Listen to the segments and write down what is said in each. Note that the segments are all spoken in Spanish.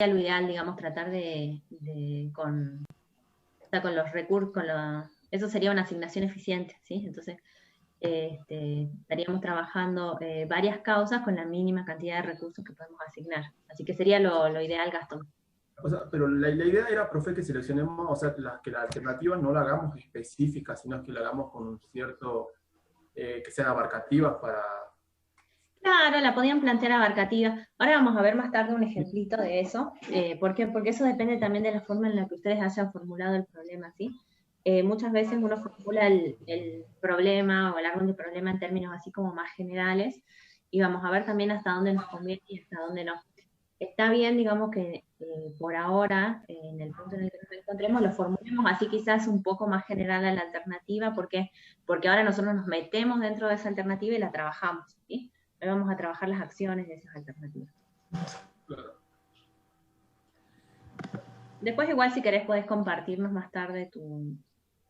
lo ideal, digamos, tratar con los recursos, eso sería una asignación eficiente, ¿sí? Entonces, estaríamos trabajando varias causas con la mínima cantidad de recursos que podemos asignar. Así que sería lo ideal, Gastón. O sea, pero la idea era, profe, que seleccionemos, o sea, que la alternativa no la hagamos específica, sino que la hagamos con un cierto, que sean abarcativas para... Claro, la podían plantear abarcativa. Ahora vamos a ver más tarde un ejemplito de eso. ¿Por qué? Porque eso depende también de la forma en la que ustedes hayan formulado el problema, ¿sí? Muchas veces uno formula el problema o el árbol de problema en términos así como más generales, y vamos a ver también hasta dónde nos conviene y hasta dónde no. Está bien, digamos, que por ahora, en el punto en el que nos encontremos, lo formulemos así quizás un poco más general a la alternativa, porque ahora nosotros nos metemos dentro de esa alternativa y la trabajamos, ¿sí? Hoy vamos a trabajar las acciones de esas alternativas. Claro. Después igual si querés podés compartirnos más tarde tu,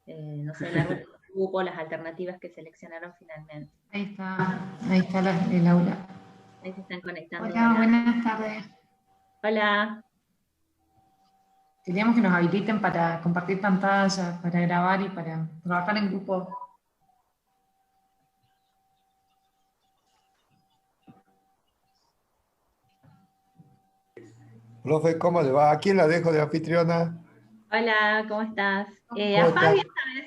no sé, el árbol de grupo, las alternativas que seleccionaron finalmente. Ahí está el aula. Ahí se están conectando. Hola, buenas tardes. Hola. Queríamos que nos habiliten para compartir pantalla, para grabar y para trabajar en grupo. Profe, ¿cómo le va? ¿A quién la dejo de anfitriona? Hola, ¿cómo estás? ¿Cómo A está? Fabi esta vez.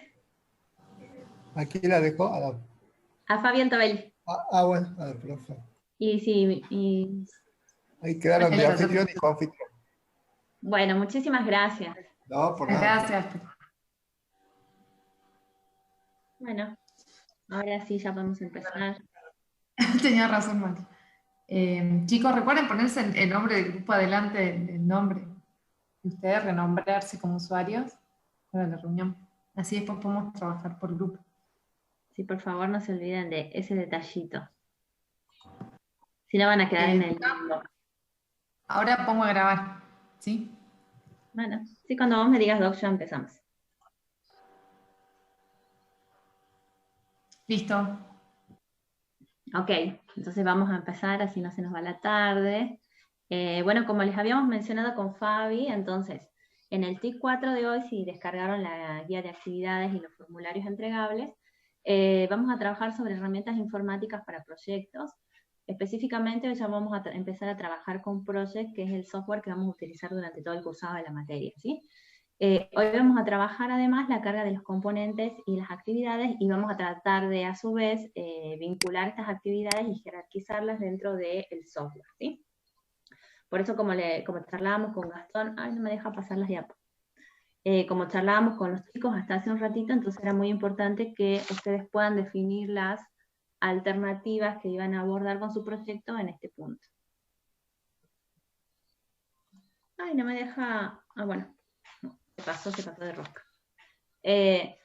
¿A quién la dejo? A Fabián Tobel. Bueno, a ver, profe. Y sí, Ahí quedaron de anfitrión y coanfitrión. bueno, muchísimas gracias. No, por nada. Gracias. Bueno, ahora sí ya podemos empezar. Tenía razón, Mati. Chicos, recuerden ponerse el nombre del grupo adelante del nombre. Y ustedes renombrarse como usuarios para la reunión. Así después podemos trabajar por grupo. Sí, por favor no se olviden de ese detallito. Si no van a quedar en el limbo. Ahora pongo a grabar, ¿sí? Bueno, sí, cuando vos me digas doc ya empezamos. Listo. Ok, entonces vamos a empezar, así no se nos va la tarde. Bueno, como les habíamos mencionado con Fabi, entonces, en el TIC 4 de hoy, si descargaron la guía de actividades y los formularios entregables, vamos a trabajar sobre herramientas informáticas para proyectos. Específicamente, hoy ya vamos a empezar a trabajar con Project, que es el software que vamos a utilizar durante todo el cursado de la materia, ¿sí? Hoy vamos a trabajar además la carga de los componentes y las actividades, y vamos a tratar de a su vez vincular estas actividades y jerarquizarlas dentro del software, ¿sí? Por eso como charlábamos con Gastón, no me deja pasar las diapos. Como charlábamos con los chicos hasta hace un ratito, entonces era muy importante que ustedes puedan definir las alternativas que iban a abordar con su proyecto en este punto. No me deja... bueno. Se pasó de rosca.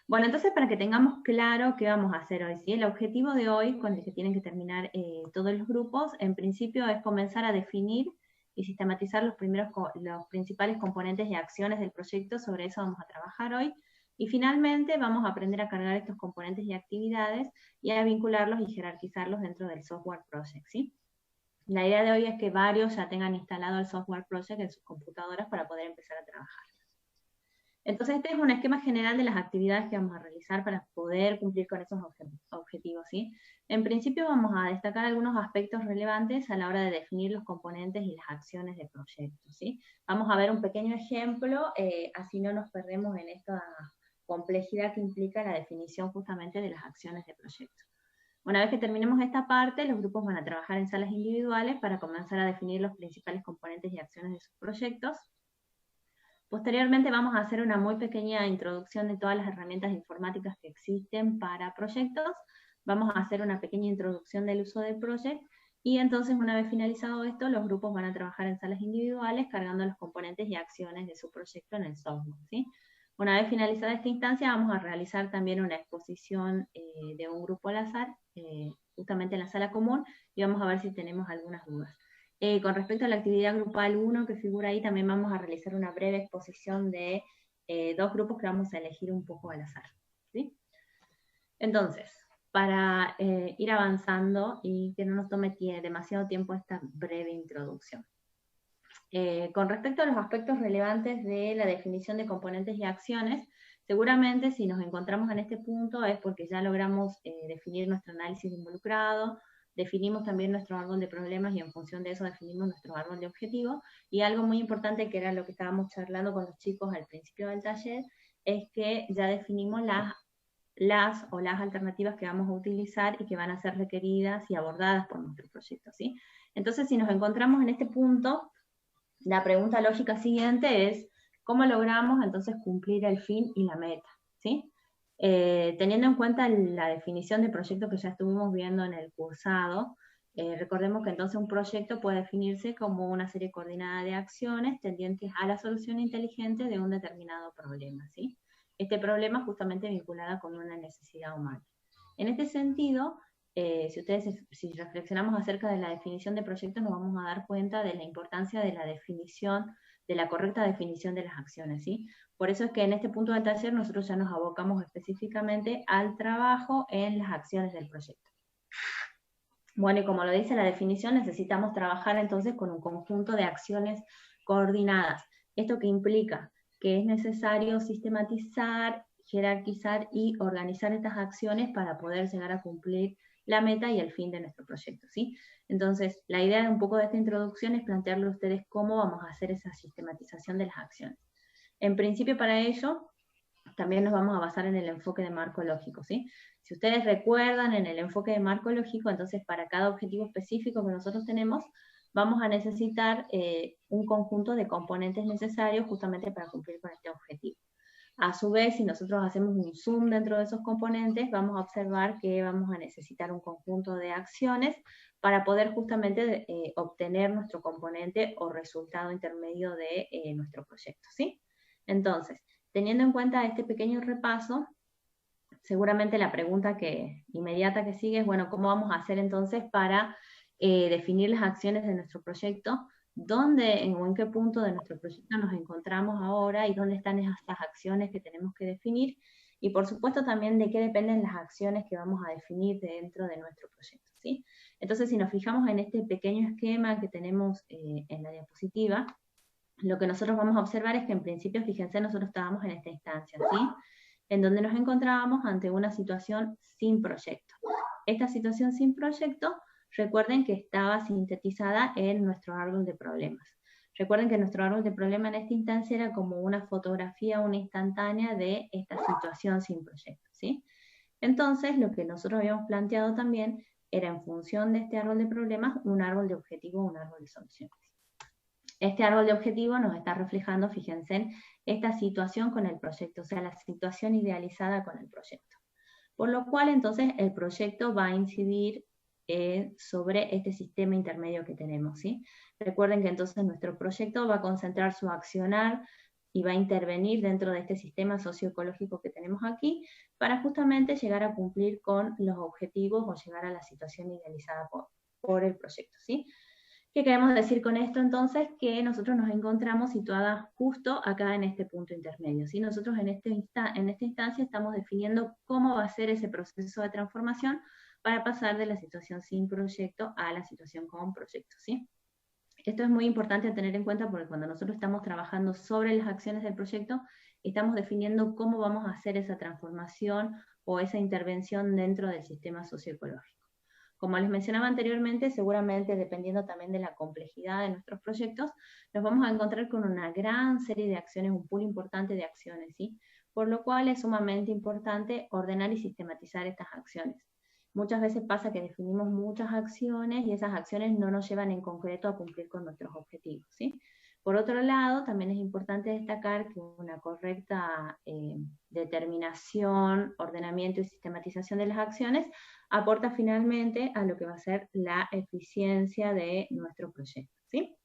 Bueno, entonces para que tengamos claro qué vamos a hacer hoy, ¿sí? El objetivo de hoy, con el que tienen que terminar todos los grupos, en principio es comenzar a definir y sistematizar los principales componentes y acciones del proyecto. Sobre eso vamos a trabajar hoy. Y finalmente vamos a aprender a cargar estos componentes y actividades y a vincularlos y jerarquizarlos dentro del software project, ¿sí? La idea de hoy es que varios ya tengan instalado el software project en sus computadoras para poder empezar a trabajar. Entonces este es un esquema general de las actividades que vamos a realizar para poder cumplir con esos objetivos, ¿sí? En principio vamos a destacar algunos aspectos relevantes a la hora de definir los componentes y las acciones del proyecto, ¿sí? Vamos a ver un pequeño ejemplo, así no nos perdemos en esta complejidad que implica la definición justamente de las acciones del proyecto. Una vez que terminemos esta parte, los grupos van a trabajar en salas individuales para comenzar a definir los principales componentes y acciones de sus proyectos. Posteriormente vamos a hacer una muy pequeña introducción de todas las herramientas informáticas que existen para proyectos. Vamos a hacer una pequeña introducción del uso del project, y entonces una vez finalizado esto, los grupos van a trabajar en salas individuales cargando los componentes y acciones de su proyecto en el software, ¿sí? Una vez finalizada esta instancia, vamos a realizar también una exposición de un grupo al azar, justamente en la sala común, y vamos a ver si tenemos algunas dudas. Con respecto a la actividad grupal 1 que figura ahí, también vamos a realizar una breve exposición de dos grupos que vamos a elegir un poco al azar, ¿sí? Entonces, para ir avanzando y que no nos tome demasiado tiempo esta breve introducción. Con respecto a los aspectos relevantes de la definición de componentes y acciones, seguramente si nos encontramos en este punto es porque ya logramos definir nuestro análisis de involucrado, definimos también nuestro árbol de problemas y en función de eso definimos nuestro árbol de objetivos. Y algo muy importante, que era lo que estábamos charlando con los chicos al principio del taller, es que ya definimos las alternativas que vamos a utilizar y que van a ser requeridas y abordadas por nuestro proyecto, ¿sí? Entonces, si nos encontramos en este punto, la pregunta lógica siguiente es, ¿cómo logramos entonces cumplir el fin y la meta? ¿Sí? Teniendo en cuenta la definición de proyecto que ya estuvimos viendo en el cursado, recordemos que entonces un proyecto puede definirse como una serie coordinada de acciones tendientes a la solución inteligente de un determinado problema, ¿sí? Este problema justamente vinculado con una necesidad humana. En este sentido, si reflexionamos acerca de la definición de proyectos, nos vamos a dar cuenta de la importancia de la definición, de la correcta definición de las acciones, ¿sí? Por eso es que en este punto del taller nosotros ya nos abocamos específicamente al trabajo en las acciones del proyecto. Bueno, y como lo dice la definición, necesitamos trabajar entonces con un conjunto de acciones coordinadas. ¿Esto qué implica? Que es necesario sistematizar, jerarquizar y organizar estas acciones para poder llegar a cumplir la meta y el fin de nuestro proyecto, ¿sí? Entonces, la idea de un poco de esta introducción es plantearle a ustedes cómo vamos a hacer esa sistematización de las acciones. En principio, para ello, también nos vamos a basar en el enfoque de marco lógico, ¿sí? Si ustedes recuerdan en el enfoque de marco lógico, entonces para cada objetivo específico que nosotros tenemos, vamos a necesitar un conjunto de componentes necesarios justamente para cumplir con este objetivo. A su vez, si nosotros hacemos un zoom dentro de esos componentes, vamos a observar que vamos a necesitar un conjunto de acciones para poder justamente obtener nuestro componente o resultado intermedio de nuestro proyecto, ¿sí? Entonces, teniendo en cuenta este pequeño repaso, seguramente la pregunta inmediata que sigue es, bueno, ¿cómo vamos a hacer entonces para definir las acciones de nuestro proyecto? ¿Dónde o en qué punto de nuestro proyecto nos encontramos ahora y dónde están esas acciones que tenemos que definir? Y por supuesto también de qué dependen las acciones que vamos a definir dentro de nuestro proyecto, ¿sí? Entonces, si nos fijamos en este pequeño esquema que tenemos en la diapositiva, lo que nosotros vamos a observar es que en principio, fíjense, nosotros estábamos en esta instancia, ¿sí? En donde nos encontrábamos ante una situación sin proyecto. Esta situación sin proyecto, recuerden que estaba sintetizada en nuestro árbol de problemas. Recuerden que nuestro árbol de problemas en esta instancia era como una fotografía, una instantánea de esta situación sin proyecto, ¿sí? Entonces, lo que nosotros habíamos planteado también era, en función de este árbol de problemas, un árbol de objetivo, un árbol de soluciones. Este árbol de objetivo nos está reflejando, fíjense, esta situación con el proyecto, o sea, la situación idealizada con el proyecto. Por lo cual, entonces, el proyecto va a incidir sobre este sistema intermedio que tenemos, ¿sí? Recuerden que entonces nuestro proyecto va a concentrar su accionar y va a intervenir dentro de este sistema socioecológico que tenemos aquí para justamente llegar a cumplir con los objetivos o llegar a la situación idealizada por el proyecto, ¿sí? ¿Qué queremos decir con esto entonces? Que nosotros nos encontramos situadas justo acá en este punto intermedio, ¿sí? Nosotros en esta instancia estamos definiendo cómo va a ser ese proceso de transformación para pasar de la situación sin proyecto a la situación con proyecto, ¿sí? Esto es muy importante tener en cuenta porque cuando nosotros estamos trabajando sobre las acciones del proyecto, estamos definiendo cómo vamos a hacer esa transformación o esa intervención dentro del sistema socioecológico. Como les mencionaba anteriormente, seguramente dependiendo también de la complejidad de nuestros proyectos, nos vamos a encontrar con una gran serie de acciones, un pool importante de acciones, ¿sí? Por lo cual es sumamente importante ordenar y sistematizar estas acciones. Muchas veces pasa que definimos muchas acciones y esas acciones no nos llevan en concreto a cumplir con nuestros objetivos, ¿sí? Por otro lado, también es importante destacar que una correcta determinación, ordenamiento y sistematización de las acciones aporta finalmente a lo que va a ser la eficiencia de nuestro proyecto, ¿sí?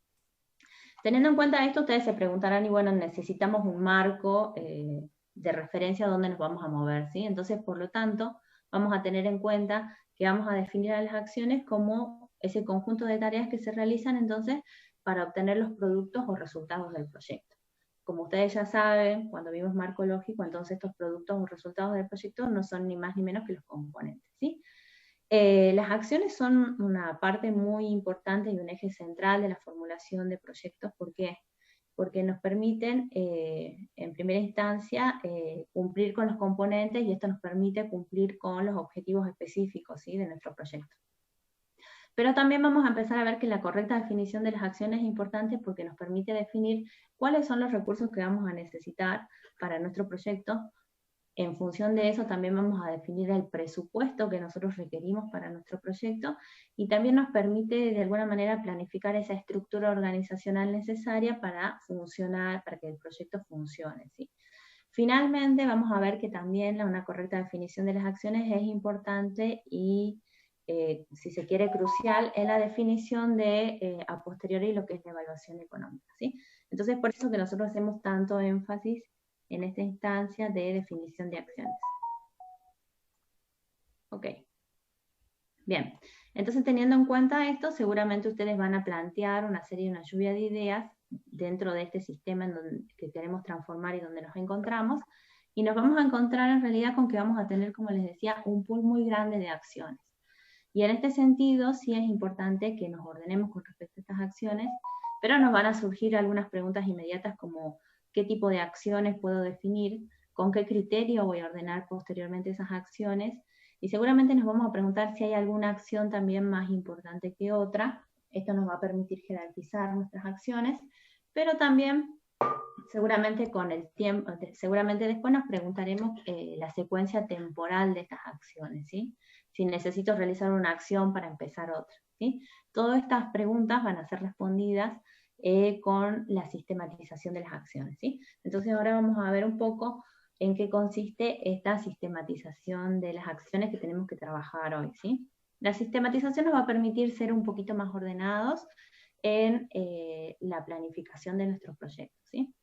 Teniendo en cuenta esto, ustedes se preguntarán, y bueno, necesitamos un marco de referencia donde nos vamos a mover, ¿sí? Entonces, por lo tanto, vamos a tener en cuenta que vamos a definir a las acciones como ese conjunto de tareas que se realizan entonces para obtener los productos o resultados del proyecto. Como ustedes ya saben, cuando vimos marco lógico, entonces estos productos o resultados del proyecto no son ni más ni menos que los componentes, ¿sí? Las acciones son una parte muy importante y un eje central de la formulación de proyectos. ¿Por qué? Porque nos permiten, en primera instancia, cumplir con los componentes, y esto nos permite cumplir con los objetivos específicos, ¿sí?, de nuestro proyecto. Pero también vamos a empezar a ver que la correcta definición de las acciones es importante porque nos permite definir cuáles son los recursos que vamos a necesitar para nuestro proyecto. En función de eso también vamos a definir el presupuesto que nosotros requerimos para nuestro proyecto, y también nos permite de alguna manera planificar esa estructura organizacional necesaria para funcionar, para que el proyecto funcione, ¿sí? Finalmente vamos a ver que también una correcta definición de las acciones es importante y, si se quiere, crucial en la definición de a posteriori lo que es la evaluación económica, ¿sí? Entonces, por eso que nosotros hacemos tanto énfasis en esta instancia de definición de acciones. Ok. Bien. Entonces, teniendo en cuenta esto, seguramente ustedes van a plantear una lluvia de ideas dentro de este sistema que queremos transformar y donde nos encontramos, y nos vamos a encontrar en realidad con que vamos a tener, como les decía, un pool muy grande de acciones. Y en este sentido, sí es importante que nos ordenemos con respecto a estas acciones, pero nos van a surgir algunas preguntas inmediatas como qué tipo de acciones puedo definir, con qué criterio voy a ordenar posteriormente esas acciones, y seguramente nos vamos a preguntar si hay alguna acción también más importante que otra. Esto nos va a permitir jerarquizar nuestras acciones, pero también seguramente con el tiempo, seguramente después nos preguntaremos la secuencia temporal de estas acciones, ¿sí? Si necesito realizar una acción para empezar otra, ¿sí? Todas estas preguntas van a ser respondidas con la sistematización de las acciones, ¿sí? Entonces ahora vamos a ver un poco en qué consiste esta sistematización de las acciones que tenemos que trabajar hoy, ¿sí? La sistematización nos va a permitir ser un poquito más ordenados en la planificación de nuestros proyectos, ¿sí?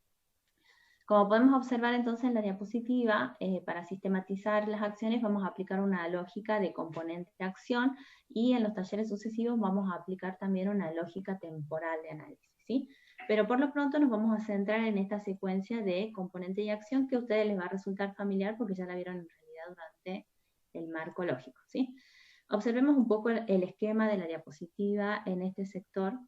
Como podemos observar entonces en la diapositiva, para sistematizar las acciones vamos a aplicar una lógica de componente-acción, y en los talleres sucesivos vamos a aplicar también una lógica temporal de análisis, ¿sí? Pero por lo pronto nos vamos a centrar en esta secuencia de componente y acción que a ustedes les va a resultar familiar porque ya la vieron en realidad durante el marco lógico, ¿sí? Observemos un poco el esquema de la diapositiva en este sector,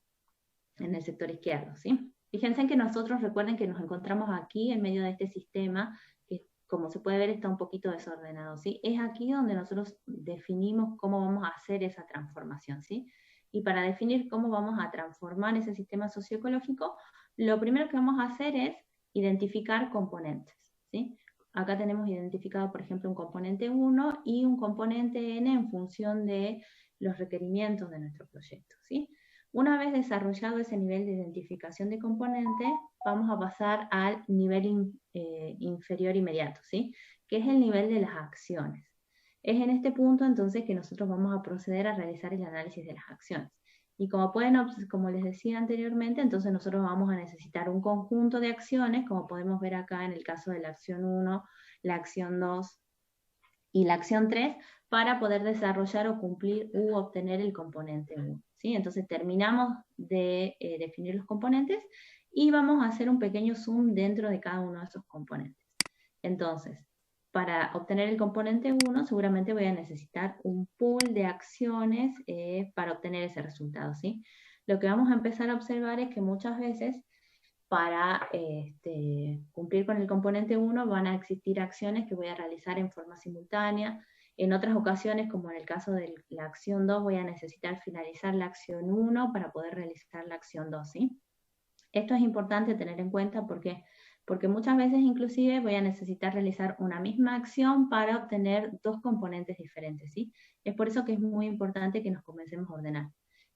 en el sector izquierdo, ¿sí? Fíjense en que nosotros, recuerden que nos encontramos aquí en medio de este sistema, que como se puede ver está un poquito desordenado, ¿sí? Es aquí donde nosotros definimos cómo vamos a hacer esa transformación, ¿sí? Y para definir cómo vamos a transformar ese sistema socioecológico, lo primero que vamos a hacer es identificar componentes, ¿sí? Acá tenemos identificado, por ejemplo, un componente 1 y un componente n en función de los requerimientos de nuestro proyecto, ¿sí? Una vez desarrollado ese nivel de identificación de componentes, vamos a pasar al nivel inferior inmediato, ¿sí? Que es el nivel de las acciones. Es en este punto entonces que nosotros vamos a proceder a realizar el análisis de las acciones. Y como les decía anteriormente, entonces nosotros vamos a necesitar un conjunto de acciones, como podemos ver acá en el caso de la acción 1, la acción 2 y la acción 3, para poder desarrollar o cumplir u obtener el componente 1. ¿Sí? Entonces terminamos de definir los componentes y vamos a hacer un pequeño zoom dentro de cada uno de esos componentes. Entonces, para obtener el componente 1, seguramente voy a necesitar un pool de acciones para obtener ese resultado, ¿sí? Lo que vamos a empezar a observar es que muchas veces para cumplir con el componente 1 van a existir acciones que voy a realizar en forma simultánea. En otras ocasiones, como en el caso de la acción 2, voy a necesitar finalizar la acción 1 para poder realizar la acción 2, ¿sí? Esto es importante tener en cuenta porque muchas veces inclusive voy a necesitar realizar una misma acción para obtener dos componentes diferentes, ¿sí? Es por eso que es muy importante que nos comencemos a ordenar.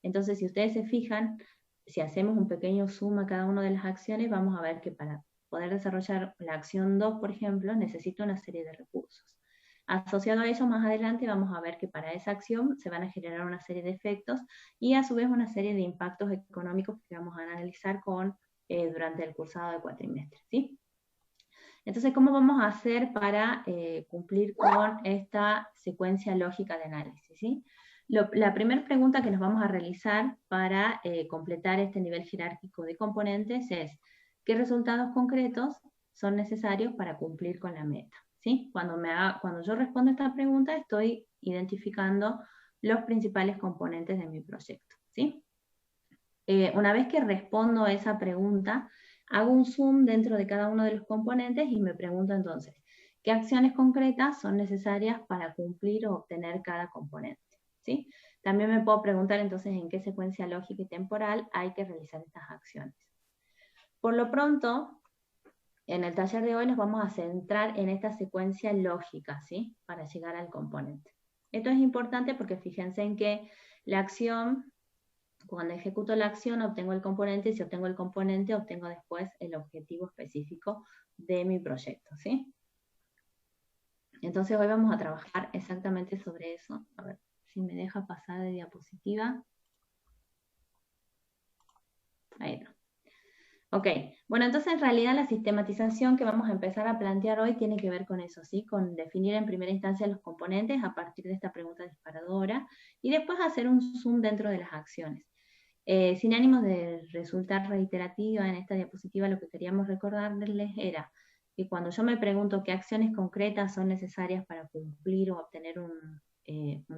Entonces, si ustedes se fijan, si hacemos un pequeño zoom a cada una de las acciones, vamos a ver que para poder desarrollar la acción 2, por ejemplo, necesito una serie de recursos. Asociado a eso, más adelante vamos a ver que para esa acción se van a generar una serie de efectos y a su vez una serie de impactos económicos que vamos a analizar durante el cursado de cuatrimestre, ¿sí? Entonces, ¿cómo vamos a hacer para cumplir con esta secuencia lógica de análisis, ¿sí? La primera pregunta que nos vamos a realizar para completar este nivel jerárquico de componentes es ¿qué resultados concretos son necesarios para cumplir con la meta? ¿Sí? Cuando yo respondo esta pregunta estoy identificando los principales componentes de mi proyecto, ¿sí? Una vez que respondo a esa pregunta, hago un zoom dentro de cada uno de los componentes y me pregunto entonces, ¿qué acciones concretas son necesarias para cumplir o obtener cada componente? ¿Sí? También me puedo preguntar entonces en qué secuencia lógica y temporal hay que realizar estas acciones. Por lo pronto, en el taller de hoy nos vamos a centrar en esta secuencia lógica, ¿sí? Para llegar al componente. Esto es importante porque fíjense en que la acción, cuando ejecuto la acción obtengo el componente, y si obtengo el componente obtengo después el objetivo específico de mi proyecto, ¿sí? Entonces hoy vamos a trabajar exactamente sobre eso. A ver si me deja pasar de diapositiva. Ahí está. Ok, bueno, entonces en realidad la sistematización que vamos a empezar a plantear hoy tiene que ver con eso, ¿sí? Con definir en primera instancia los componentes a partir de esta pregunta disparadora y después hacer un zoom dentro de las acciones. Sin ánimos de resultar reiterativa en esta diapositiva, lo que queríamos recordarles era que cuando yo me pregunto qué acciones concretas son necesarias para cumplir o obtener un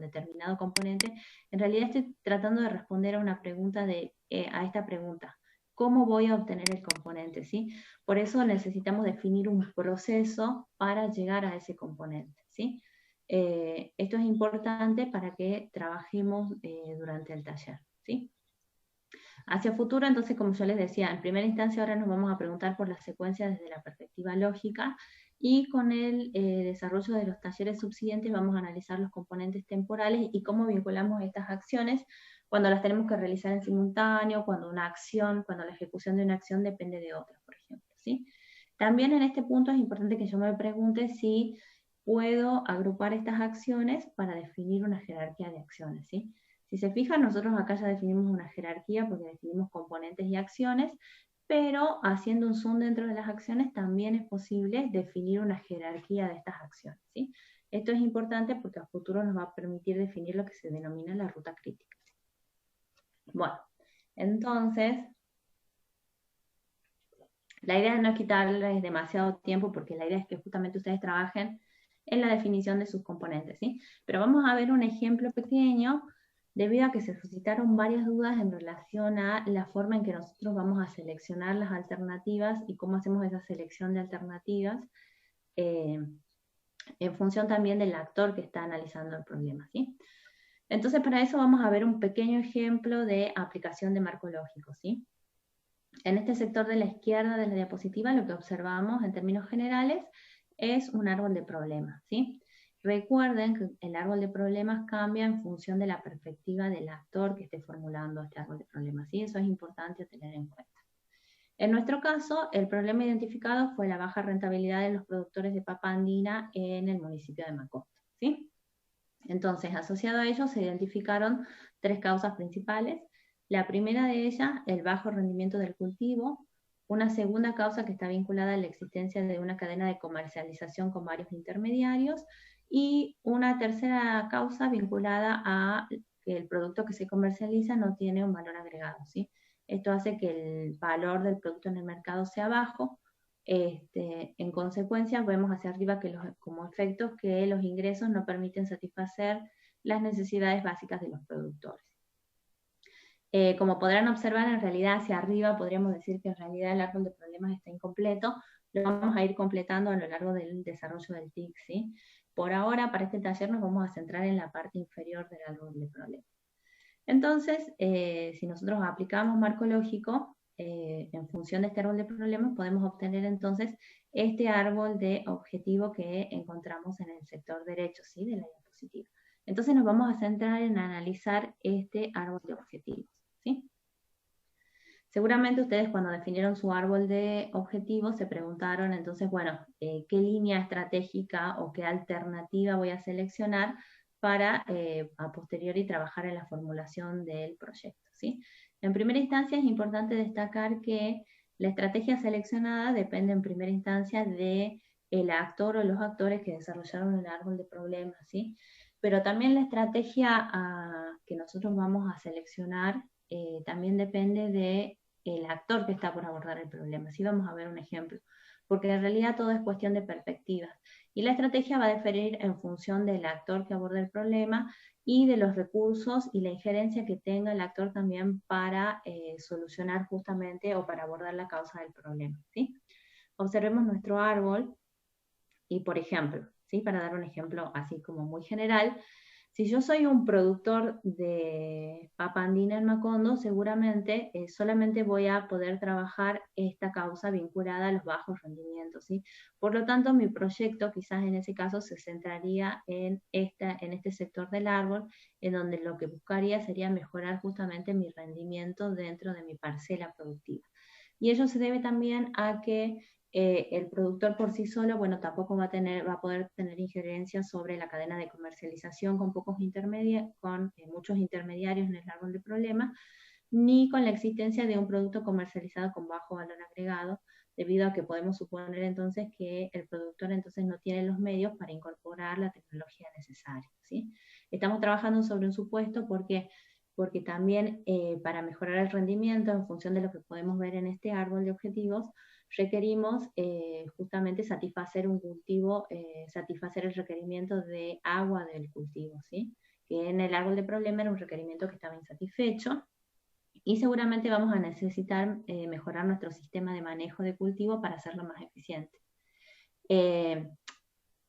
determinado componente, en realidad estoy tratando de responder a una pregunta a esta pregunta. ¿Cómo voy a obtener el componente? ¿Sí? Por eso necesitamos definir un proceso para llegar a ese componente, ¿sí? Esto es importante para que trabajemos durante el taller, ¿sí? Hacia futuro, entonces, como yo les decía, en primera instancia ahora nos vamos a preguntar por la secuencia desde la perspectiva lógica, y con el desarrollo de los talleres subsiguientes vamos a analizar los componentes temporales y cómo vinculamos estas acciones cuando las tenemos que realizar en simultáneo, cuando la ejecución de una acción depende de otra, por ejemplo, ¿sí? También en este punto es importante que yo me pregunte si puedo agrupar estas acciones para definir una jerarquía de acciones, ¿sí? Si se fijan, nosotros acá ya definimos una jerarquía porque definimos componentes y acciones, pero haciendo un zoom dentro de las acciones también es posible definir una jerarquía de estas acciones, ¿sí? Esto es importante porque a futuro nos va a permitir definir lo que se denomina la ruta crítica. Bueno, entonces, la idea es no quitarles demasiado tiempo porque la idea es que justamente ustedes trabajen en la definición de sus componentes, ¿sí? Pero vamos a ver un ejemplo pequeño debido a que se suscitaron varias dudas en relación a la forma en que nosotros vamos a seleccionar las alternativas y cómo hacemos esa selección de alternativas en función también del actor que está analizando el problema, ¿sí? Entonces, para eso vamos a ver un pequeño ejemplo de aplicación de marco lógico, ¿sí? En este sector de la izquierda de la diapositiva lo que observamos en términos generales es un árbol de problemas, ¿sí? Recuerden que el árbol de problemas cambia en función de la perspectiva del actor que esté formulando este árbol de problemas, ¿sí? Eso es importante tener en cuenta. En nuestro caso, el problema identificado fue la baja rentabilidad de los productores de papa andina en el municipio de Macondo, ¿sí? Entonces, asociado a ello se identificaron 3 causas principales. La primera de ellas, el bajo rendimiento del cultivo. Una segunda causa que está vinculada a la existencia de una cadena de comercialización con varios intermediarios. Y una tercera causa vinculada a que el producto que se comercializa no tiene un valor agregado, ¿sí? Esto hace que el valor del producto en el mercado sea bajo. En consecuencia, vemos hacia arriba que como efectos que los ingresos no permiten satisfacer las necesidades básicas de los productores. Como podrán observar, en realidad hacia arriba podríamos decir que en realidad el árbol de problemas está incompleto. Lo vamos a ir completando a lo largo del desarrollo del TIC, ¿sí? Por ahora, para este taller nos vamos a centrar en la parte inferior del árbol de problemas. Entonces, si nosotros aplicamos marco lógico, en función de este árbol de problemas, podemos obtener entonces este árbol de objetivo que encontramos en el sector derecho, ¿sí? De la diapositiva. Entonces nos vamos a centrar en analizar este árbol de objetivos, ¿sí? Seguramente ustedes cuando definieron su árbol de objetivos se preguntaron entonces, bueno, ¿qué línea estratégica o qué alternativa voy a seleccionar para a posteriori trabajar en la formulación del proyecto, ¿sí? En primera instancia es importante destacar que la estrategia seleccionada depende en primera instancia de el actor o los actores que desarrollaron el árbol de problemas, ¿sí? Pero también la estrategia que nosotros vamos a seleccionar también depende de el actor que está por abordar el problema. Así vamos a ver un ejemplo, porque en realidad todo es cuestión de perspectivas. Y la estrategia va a diferir en función del actor que aborda el problema y de los recursos y la injerencia que tenga el actor también para solucionar justamente o para abordar la causa del problema, ¿sí? Observemos nuestro árbol y, por ejemplo, ¿sí? Para dar un ejemplo así como muy general, si yo soy un productor de papa andina en Macondo, seguramente solamente voy a poder trabajar esta causa vinculada a los bajos rendimientos, ¿sí? Por lo tanto, mi proyecto quizás en ese caso se centraría en este sector del árbol, en donde lo que buscaría sería mejorar justamente mi rendimiento dentro de mi parcela productiva. Y ello se debe también a que el productor por sí solo, bueno, tampoco va a poder tener injerencia sobre la cadena de comercialización con muchos intermediarios en el árbol de problema, ni con la existencia de un producto comercializado con bajo valor agregado, debido a que podemos suponer entonces que el productor entonces no tiene los medios para incorporar la tecnología necesaria, ¿sí? Estamos trabajando sobre un supuesto porque también para mejorar el rendimiento en función de lo que podemos ver en este árbol de objetivos, requerimos justamente satisfacer el requerimiento de agua del cultivo, ¿sí? Que en el árbol de problema era un requerimiento que estaba insatisfecho, y seguramente vamos a necesitar mejorar nuestro sistema de manejo de cultivo para hacerlo más eficiente.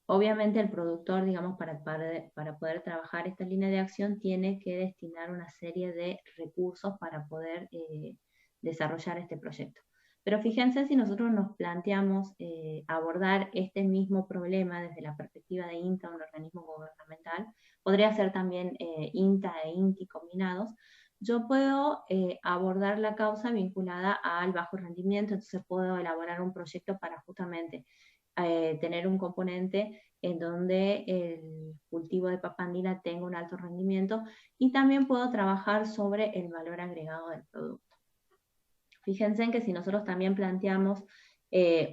Obviamente el productor, digamos, para poder trabajar esta línea de acción, tiene que destinar una serie de recursos para poder desarrollar este proyecto. Pero fíjense, si nosotros nos planteamos abordar este mismo problema desde la perspectiva de INTA, un organismo gubernamental, podría ser también INTA e INTI combinados, yo puedo abordar la causa vinculada al bajo rendimiento, entonces puedo elaborar un proyecto para justamente tener un componente en donde el cultivo de papa andina tenga un alto rendimiento, y también puedo trabajar sobre el valor agregado del producto. Fíjense en que si nosotros también planteamos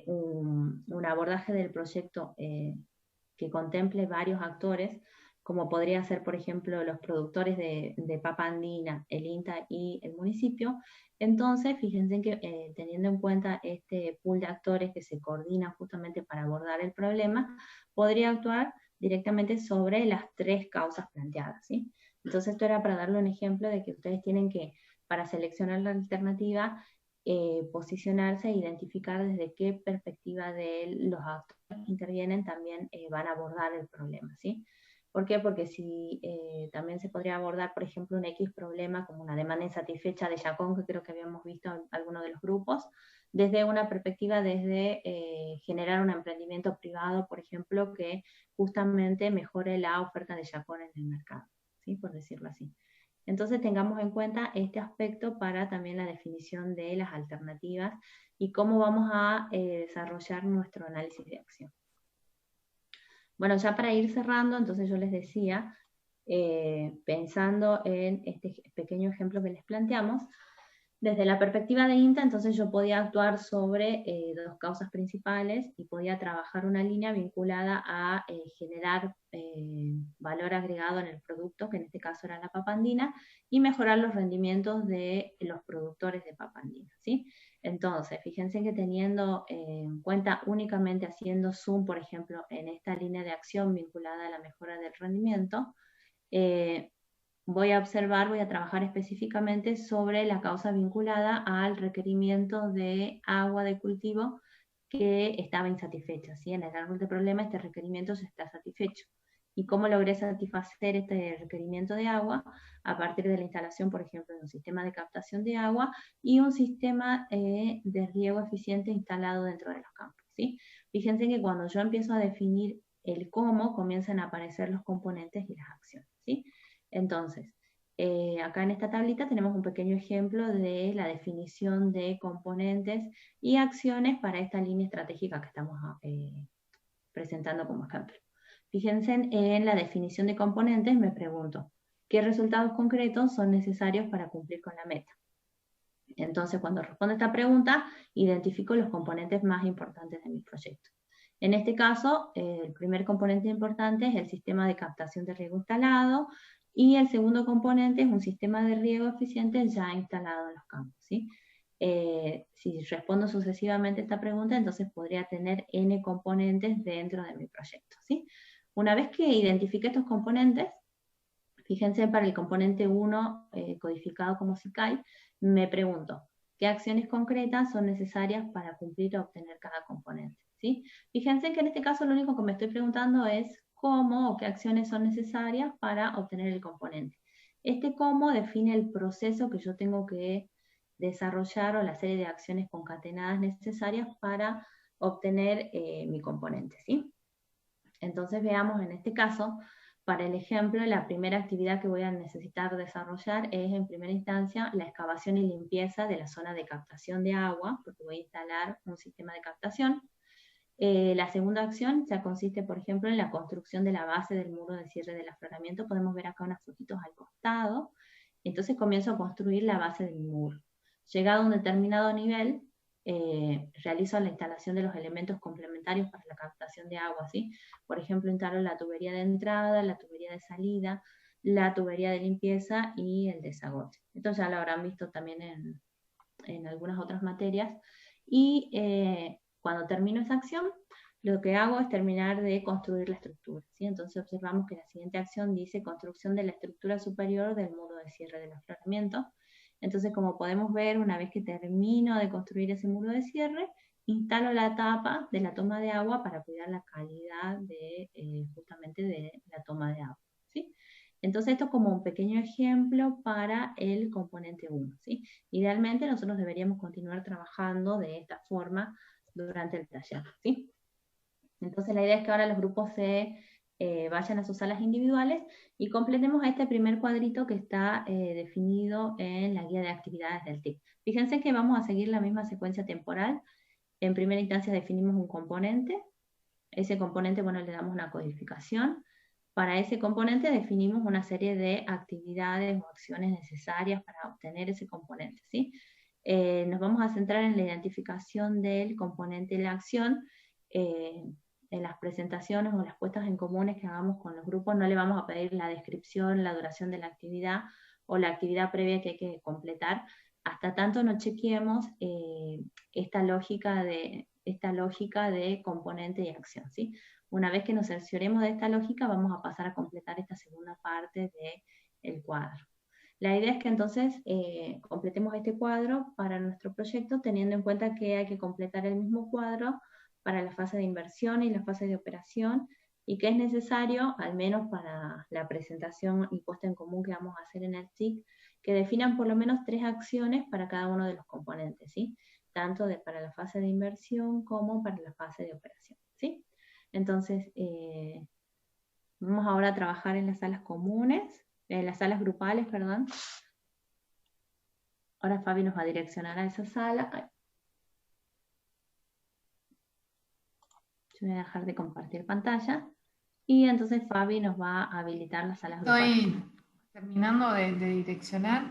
un abordaje del proyecto que contemple varios actores, como podría ser, por ejemplo, los productores de papa andina, el INTA y el municipio, entonces fíjense en que teniendo en cuenta este pool de actores que se coordinan justamente para abordar el problema, podría actuar directamente sobre las tres causas planteadas, ¿sí? Entonces esto era para darle un ejemplo de que ustedes tienen que, para seleccionar la alternativa, posicionarse e identificar desde qué perspectiva de los actores que intervienen también van a abordar el problema, ¿sí? ¿Por qué? Porque si también se podría abordar, por ejemplo, un X problema como una demanda insatisfecha de Chacón, que creo que habíamos visto en algunos de los grupos, desde una perspectiva desde generar un emprendimiento privado, por ejemplo, que justamente mejore la oferta de Chacón en el mercado, ¿sí? Por decirlo así. Entonces tengamos en cuenta este aspecto para también la definición de las alternativas y cómo vamos a desarrollar nuestro análisis de acción. Bueno, ya para ir cerrando, entonces yo les decía, pensando en este pequeño ejemplo que les planteamos, desde la perspectiva de INTA, entonces yo podía actuar sobre dos causas principales y podía trabajar una línea vinculada a generar valor agregado en el producto, que en este caso era la papa andina, y mejorar los rendimientos de los productores de papa andina, ¿sí? Entonces, fíjense que teniendo en cuenta únicamente haciendo zoom, por ejemplo, en esta línea de acción vinculada a la mejora del rendimiento, voy a trabajar específicamente sobre la causa vinculada al requerimiento de agua de cultivo que estaba insatisfecha, ¿sí? En el árbol de problema este requerimiento ya está satisfecho. ¿Y cómo logré satisfacer este requerimiento de agua? A partir de la instalación, por ejemplo, de un sistema de captación de agua y un sistema de riego eficiente instalado dentro de los campos, ¿sí? Fíjense que cuando yo empiezo a definir el cómo, comienzan a aparecer los componentes y las acciones, ¿sí? Entonces, acá en esta tablita tenemos un pequeño ejemplo de la definición de componentes y acciones para esta línea estratégica que estamos presentando como ejemplo. Fíjense en la definición de componentes, me pregunto, ¿qué resultados concretos son necesarios para cumplir con la meta? Entonces, cuando respondo a esta pregunta, identifico los componentes más importantes de mi proyecto. En este caso, el primer componente importante es el sistema de captación de riego instalado, y el segundo componente es un sistema de riego eficiente ya instalado en los campos, ¿sí? Si respondo sucesivamente a esta pregunta, entonces podría tener N componentes dentro de mi proyecto, ¿sí? Una vez que identifique estos componentes, Fíjense, para el componente 1, codificado como SICAI, me pregunto, ¿qué acciones concretas son necesarias para cumplir o obtener cada componente? ¿Sí? Fíjense que en este caso lo único que me estoy preguntando es cómo o qué acciones son necesarias para obtener el componente. Este cómo define el proceso que yo tengo que desarrollar o la serie de acciones concatenadas necesarias para obtener mi componente, ¿sí? Entonces veamos en este caso, para el ejemplo, la primera actividad que voy a necesitar desarrollar es en primera instancia la excavación y limpieza de la zona de captación de agua, porque voy a instalar un sistema de captación. La segunda acción ya consiste, por ejemplo, en la construcción de la base del muro de cierre del afloramiento. Podemos ver acá unas fotitos al costado. Entonces comienzo a construir la base del muro. Llegado a un determinado nivel, realizo la instalación de los elementos complementarios para la captación de agua, ¿sí? Por ejemplo, instalo la tubería de entrada, la tubería de salida, la tubería de limpieza y el desagote. Esto ya lo habrán visto también en algunas otras materias. Y cuando termino esa acción, lo que hago es terminar de construir la estructura, ¿sí? Entonces observamos que la siguiente acción dice construcción de la estructura superior del muro de cierre del afloramiento. Entonces, como podemos ver, una vez que termino de construir ese muro de cierre, instalo la tapa de la toma de agua para cuidar la calidad de, justamente de la toma de agua, ¿sí? Entonces esto es como un pequeño ejemplo para el componente 1, ¿sí? Idealmente nosotros deberíamos continuar trabajando de esta forma durante el taller, ¿sí? Entonces la idea es que ahora los grupos se vayan a sus salas individuales y completemos este primer cuadrito que está definido en la guía de actividades del TIC. Fíjense que vamos a seguir la misma secuencia temporal. En primera instancia definimos un componente. Ese componente, bueno, le damos una codificación. Para ese componente definimos una serie de actividades o acciones necesarias para obtener ese componente, ¿sí? Nos vamos a centrar en la identificación del componente de la acción. En las presentaciones o las puestas en comunes que hagamos con los grupos no le vamos a pedir la descripción, la duración de la actividad o la actividad previa que hay que completar, hasta tanto no chequeemos esta lógica de componente y acción, ¿sí? Una vez que nos cercioremos de esta lógica, vamos a pasar a completar esta segunda parte del cuadro. La idea es que entonces completemos este cuadro para nuestro proyecto, teniendo en cuenta que hay que completar el mismo cuadro para la fase de inversión y la fase de operación, y que es necesario, al menos para la presentación y puesta en común que vamos a hacer en el TIC, que definan por lo menos 3 acciones para cada uno de los componentes, ¿sí? Tanto para la fase de inversión como para la fase de operación, ¿sí? Entonces, vamos ahora a trabajar en las salas comunes, en las salas grupales, perdón. Ahora Fabi nos va a direccionar a esa sala. Ay. Yo voy a dejar de compartir pantalla. Y entonces Fabi nos va a habilitar las salas grupales. Estoy terminando de direccionar.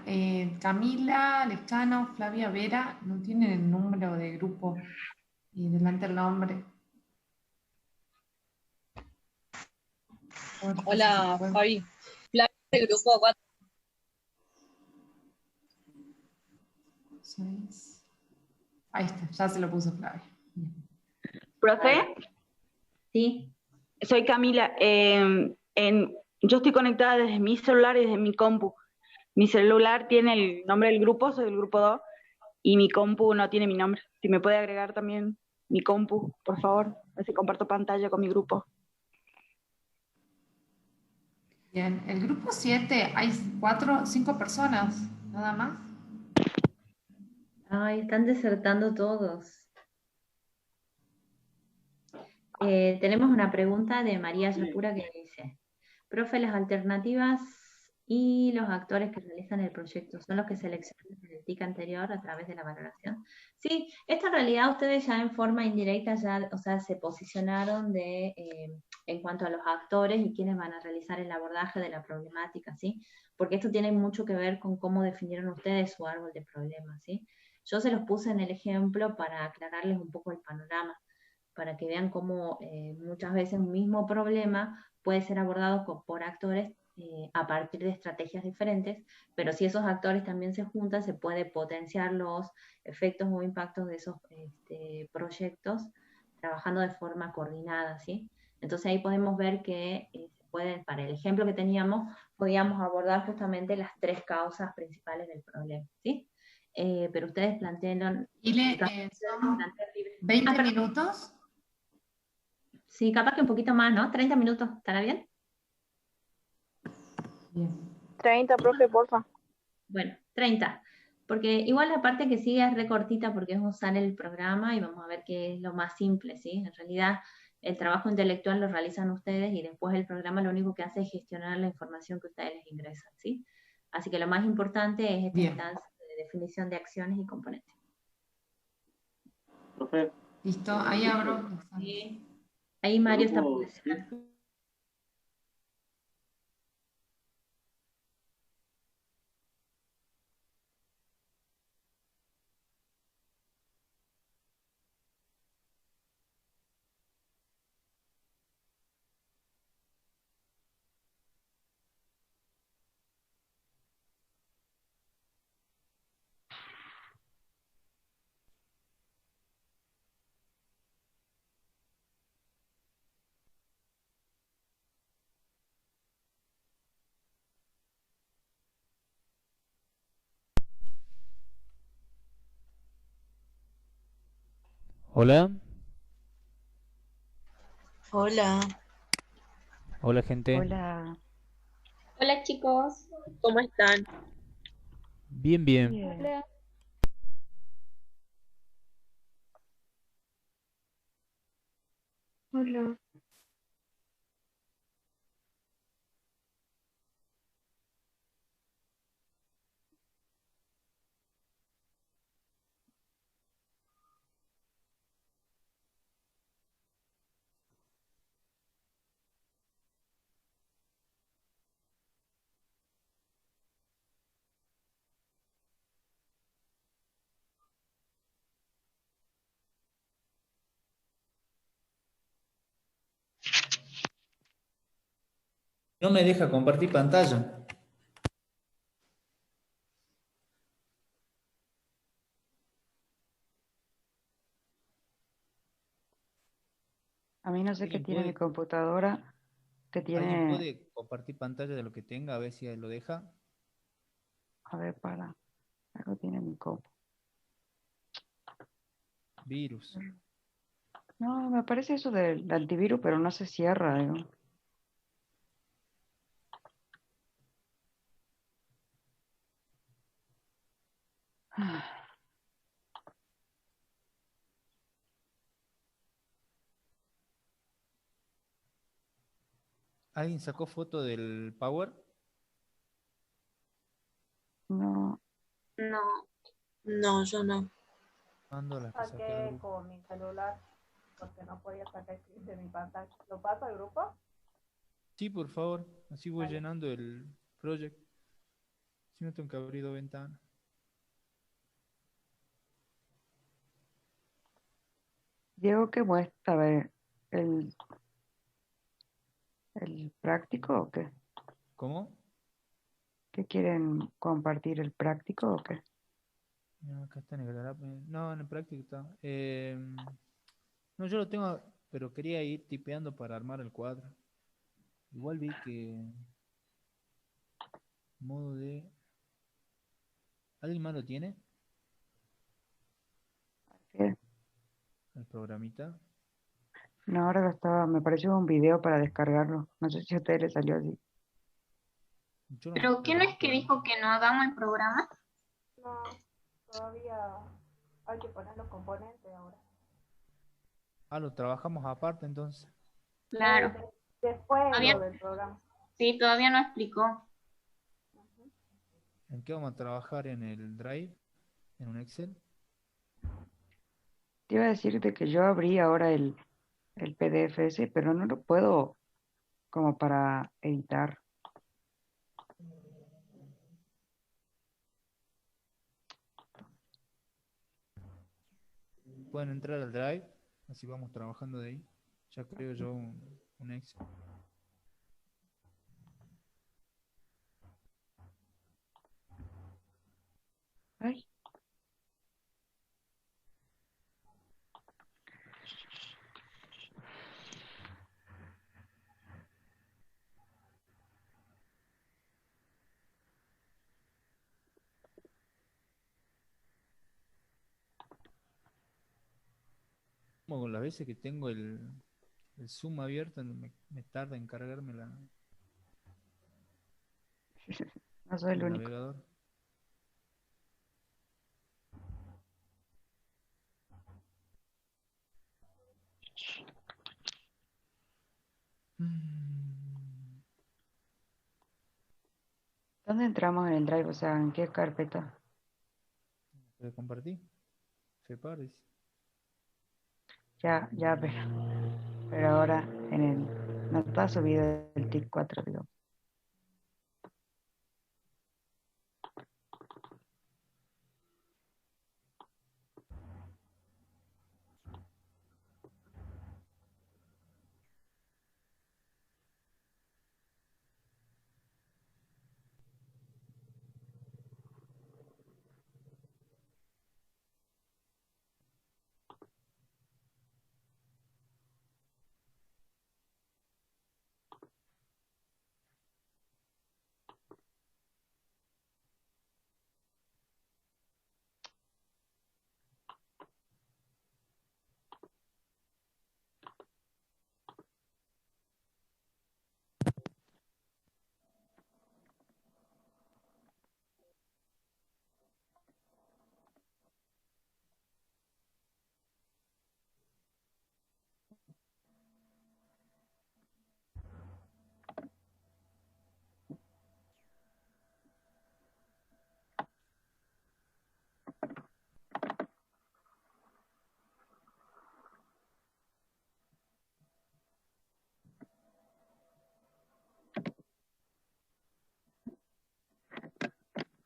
Camila, Lescano, Flavia, Vera, no tienen el número de grupo y delante el nombre. Hola, Fabi. Flavia de grupo 4. 6. Ahí está, ya se lo puso Flavia. Bien. ¿Profe? Sí. Soy Camila. Yo estoy conectada desde mi celular y desde mi compu. Mi celular tiene el nombre del grupo, soy del grupo 2, y mi compu no tiene mi nombre. Si me puede agregar también mi compu, por favor. Así comparto pantalla con mi grupo. Bien, el grupo 7 hay 5 personas, nada más. Ay, están desertando todos. Tenemos una pregunta de María Yapura que dice, profe, las alternativas y los actores que realizan el proyecto son los que seleccionan en el TIC anterior a través de la valoración. Sí, esto en realidad ustedes ya en forma indirecta ya, o sea, se posicionaron en cuanto a los actores y quienes van a realizar el abordaje de la problemática, ¿sí? Porque esto tiene mucho que ver con cómo definieron ustedes su árbol de problemas, ¿sí? Yo se los puse en el ejemplo para aclararles un poco el panorama, para que vean cómo muchas veces un mismo problema puede ser abordado por actores a partir de estrategias diferentes, pero si esos actores también se juntan, se puede potenciar los efectos o impactos de esos proyectos trabajando de forma coordinada, ¿sí? Entonces ahí podemos ver que se pueden, para el ejemplo que teníamos, podíamos abordar justamente las 3 causas principales del problema, ¿sí? Pero ustedes plantearon... Son 20 minutos. Sí, capaz que un poquito más, ¿no? 30 minutos, ¿estará bien? Bien. 30, profe, porfa. Bueno, 30. Porque igual la parte que sigue es recortita porque es usar el programa y vamos a ver qué es lo más simple, ¿sí? En realidad el trabajo intelectual lo realizan ustedes y después el programa lo único que hace es gestionar la información que ustedes les ingresan, ¿sí? Así que lo más importante es esta Bien. instancia de definición de acciones y componentes. Profe, Listo, ahí abro. Sí. Ahí Mario está grupo posicionando. Hola, Hola. hola gente. Hola. Hola chicos, ¿cómo están? Bien, bien. Bien. Hola. Hola. No me deja compartir pantalla. A mí no sé qué ¿Alguien tiene mi puede, computadora, que ¿Alguien tiene, puede compartir pantalla de lo que tenga? A ver si lo deja. a ver, algo tiene mi compu. Virus. No, me parece eso del antivirus, pero no se cierra, digo. ¿Alguien sacó foto del Power? No, No, no, yo no. Mando las que saqué al Saqué grupo. con mi celular porque no podía sacar screen de mi pantalla. ¿Lo paso al grupo? Sí, por favor. Así voy Vale. llenando el project. Si no tengo que abrir dos ventanas. Diego, ¿qué muestra? A ver, el, el práctico o qué? ¿Cómo? ¿Qué quieren compartir, el práctico o qué? No, acá está en el Garap. No, en el práctico está. No, yo lo tengo, pero quería ir tipeando para armar el cuadro. Igual vi que modo de... ¿Alguien más lo tiene? ¿Qué? El programita. No, ahora lo estaba, me pareció un video para descargarlo. No sé si a ustedes les salió así. Yo no ¿Pero quién descargué es el que programa. dijo que no hagamos el programa? No, todavía hay que poner los componentes ahora. Ah, lo trabajamos aparte entonces. Claro. Después Todavía, lo del programa. sí, todavía no explicó. ¿En qué vamos a trabajar? ¿En el Drive? ¿En un Excel? Te iba a decirte que yo abrí ahora el PDF ese, pero no lo puedo como para editar. Pueden entrar al Drive, así vamos trabajando de ahí. Ya creo yo un Excel. Ay, Como con las veces que tengo el Zoom abierto, me tarda en cargarme No soy el el único. navegador. Mm, ¿Dónde entramos en el Drive? O sea, ¿en qué carpeta? ¿Puedes compartir? Separes. Ya, pero ahora no está subido el TIC 4, digo.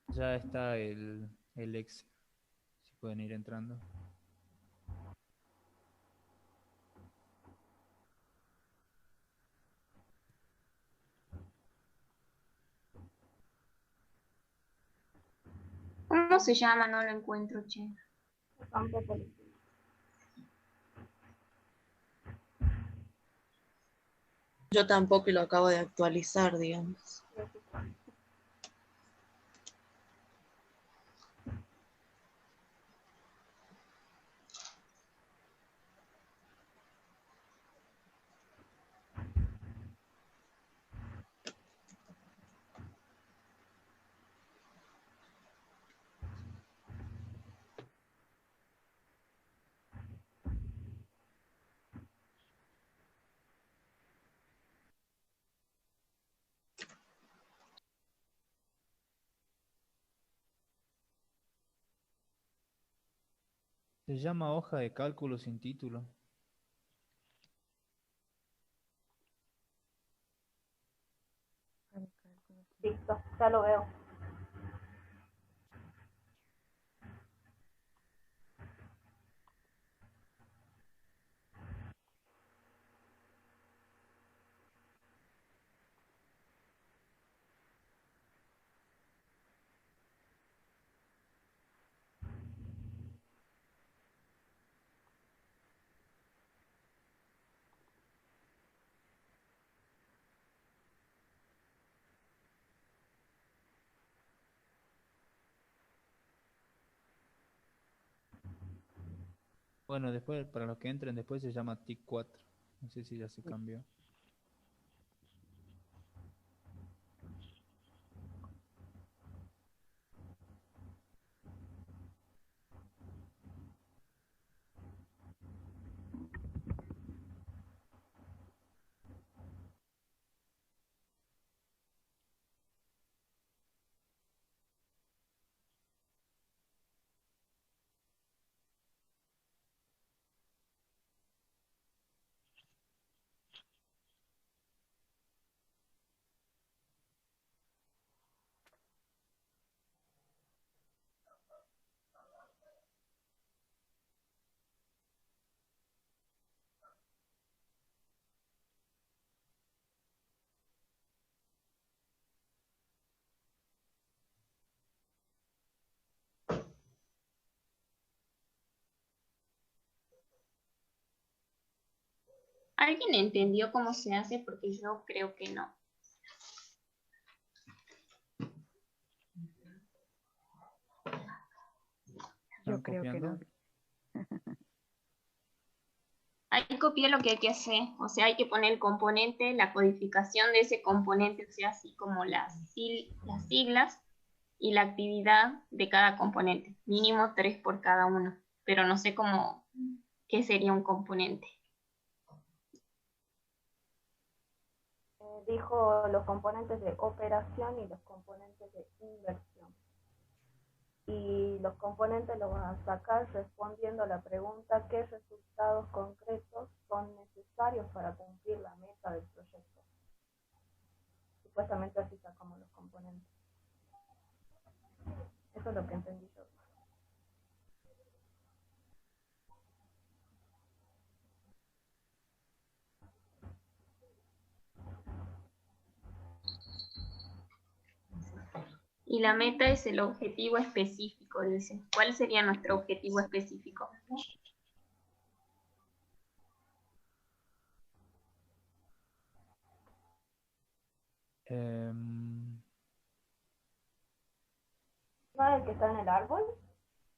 Ya está el Excel. Si pueden ir entrando. ¿Cómo se llama? No lo encuentro, che. Tampoco. Yo tampoco y lo acabo de actualizar, digamos. Se llama hoja de cálculo sin título. Listo, ya lo veo. Bueno, después, para los que entren después se llama TIC 4. No sé si ya se cambió. ¿Alguien entendió cómo se hace? Porque yo creo que no. Yo ¿Están creo que no. copiando? Ahí copié lo que hay que hacer, o sea, hay que poner el componente, la codificación de ese componente, o sea, así como las siglas y la actividad de cada componente, mínimo 3 por cada uno, pero no sé cómo, qué sería un componente. Dijo los componentes de operación y los componentes de inversión. Y los componentes los vas a sacar respondiendo a la pregunta qué resultados concretos son necesarios para cumplir la meta del proyecto. Supuestamente así sacamos los componentes. Eso es lo que entendí yo. Y la meta es el objetivo específico, dice. ¿Cuál sería nuestro objetivo específico? ¿No es el que está en el árbol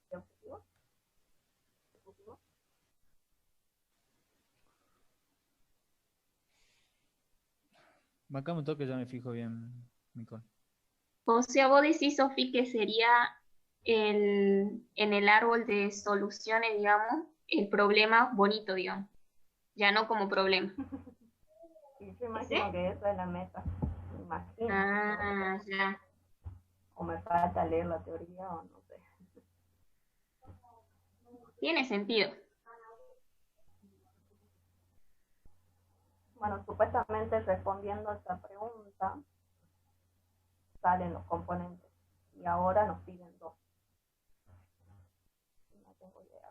de objetivos? Acá me toca, ya me fijo bien, Nicole. O sea, vos decís, Sofi, que sería en el árbol de soluciones, digamos, el problema bonito, digamos, ya no como problema. Sí, yo imagino que esa es la meta. Me imagino. Ah, ya. O me falta leer la teoría o no sé. Tiene sentido. Bueno, supuestamente respondiendo a esta pregunta salen los componentes y ahora nos piden dos. No tengo idea.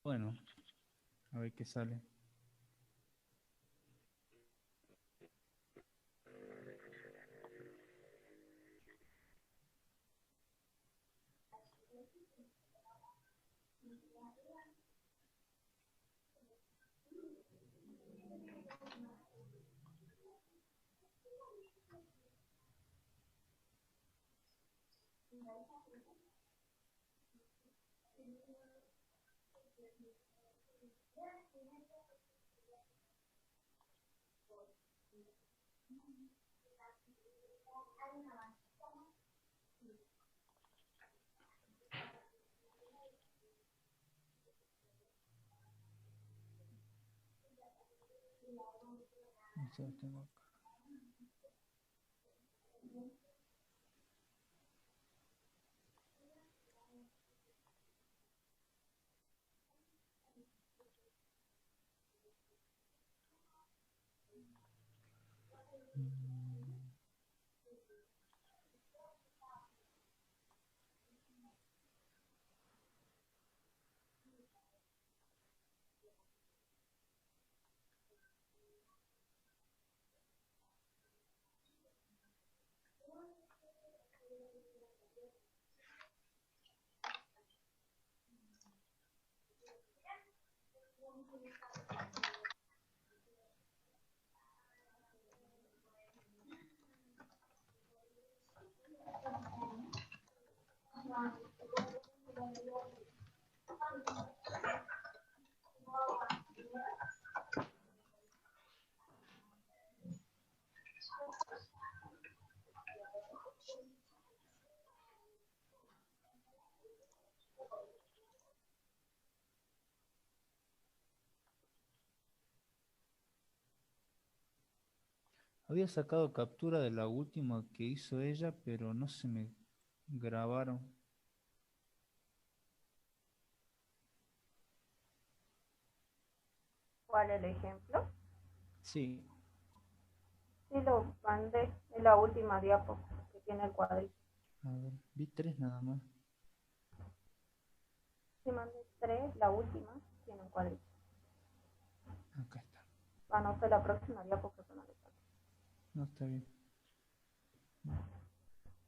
Bueno, a ver qué sale. No sé, tengo acá. Había sacado captura de la última que hizo ella, pero no se me grabaron. ¿Cuál es el ejemplo? Sí. Sí, lo mandé en la última diapo que tiene el cuadrito. A ver, vi 3 nada más. Sí, mandé 3, la última tiene un cuadrito. Acá está. No sé la próxima diapo que no le sale. No, está bien.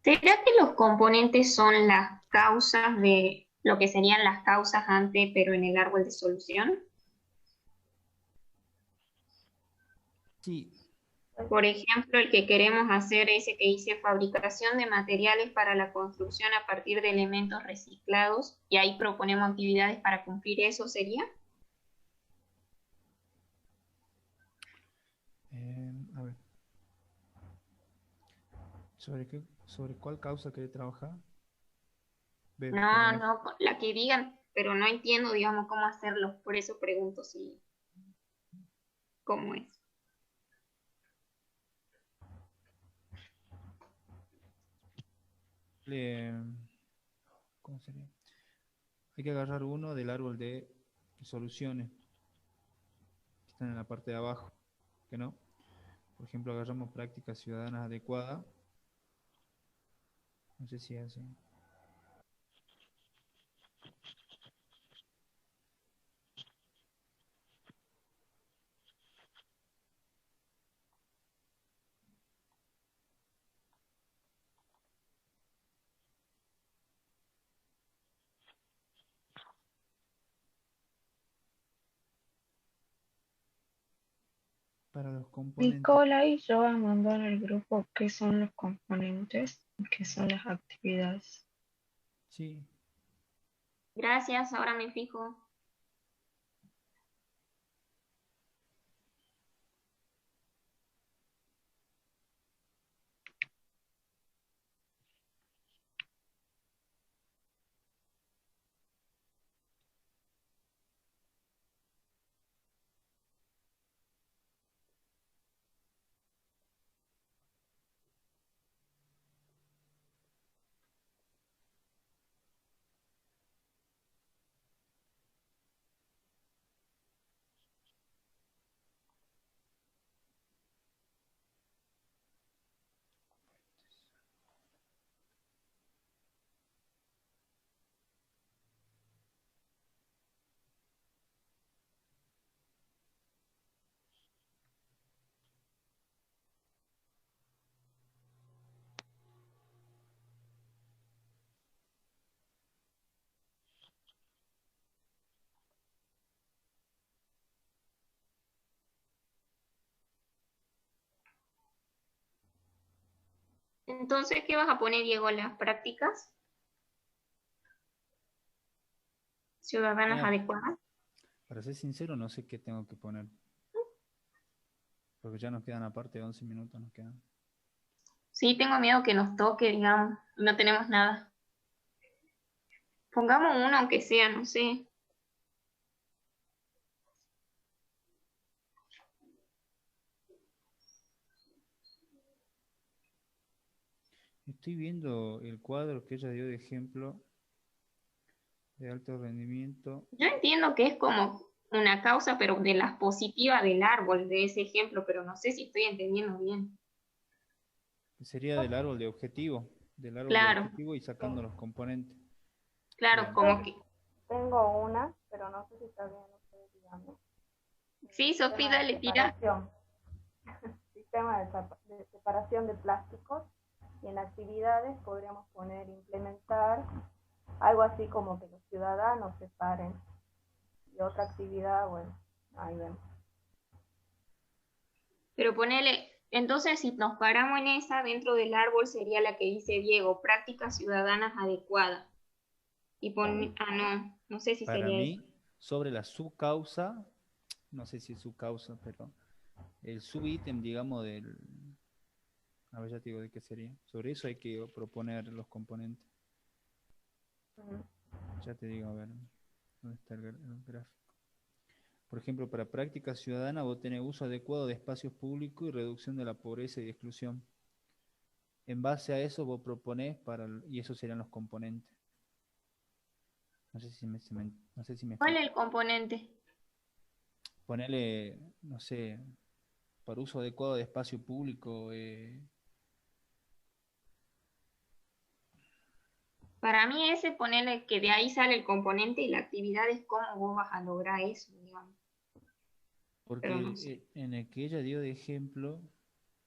¿Será que los componentes son las causas de lo que serían las causas antes, pero en el árbol de solución? Sí. Por ejemplo, el que queremos hacer ese que dice fabricación de materiales para la construcción a partir de elementos reciclados, y ahí proponemos actividades para cumplir eso, ¿sería? A ver. ¿Sobre cuál causa querés trabajar? No, no, la que digan, pero no entiendo, digamos, cómo hacerlo, por eso pregunto si, cómo es. ¿Cómo sería? Hay que agarrar uno del árbol de soluciones, que están en la parte de abajo, que no. Por ejemplo, agarramos prácticas ciudadanas adecuadas. No sé si es así. Para los componentes. Nicola y Joan mandó en el grupo qué son los componentes y qué son las actividades. Sí. Gracias, ahora me fijo. Entonces, ¿qué vas a poner, Diego? ¿Las prácticas ciudadanas adecuadas? Para ser sincero, no sé qué tengo que poner. Porque ya nos quedan aparte 11 minutos, nos quedan. Sí, tengo miedo que nos toque, digamos, y no tenemos nada. Pongamos uno, aunque sea, no sé. Estoy viendo el cuadro que ella dio de ejemplo de alto rendimiento. Yo entiendo que es como una causa, pero de las positivas del árbol, de ese ejemplo, pero no sé si estoy entendiendo bien. Sería del árbol de objetivo. Del árbol de Claro, objetivo y sacando los componentes. claro, Bien. como que... Tengo una, pero no sé si está bien ustedes digamos. Sí, Sofía, dale, tira. Sistema de separación de plásticos, y en actividades podríamos poner implementar algo así como que los ciudadanos separen, y otra actividad, bueno, ahí vemos. Pero ponele, entonces si nos paramos en esa, dentro del árbol sería la que dice Diego, prácticas ciudadanas adecuadas. Y no sé si Para sería mí, eso. sobre la subcausa, no sé si es subcausa, pero el subítem, digamos, del... A ver, ya te digo de qué sería. Sobre eso hay que proponer los componentes. Ya te digo, a ver, ¿dónde está el gráfico? Por ejemplo, para práctica ciudadana vos tenés uso adecuado de espacios públicos y reducción de la pobreza y exclusión. En base a eso vos proponés y esos serían los componentes. No sé si no sé si me ¿Cuál explico. es el componente? Ponerle, no sé, para uso adecuado de espacio público. Para mí ese ponerle que de ahí sale el componente y la actividad es cómo vos vas a lograr eso, digamos. Pero no sé. Porque en el que ella dio de ejemplo,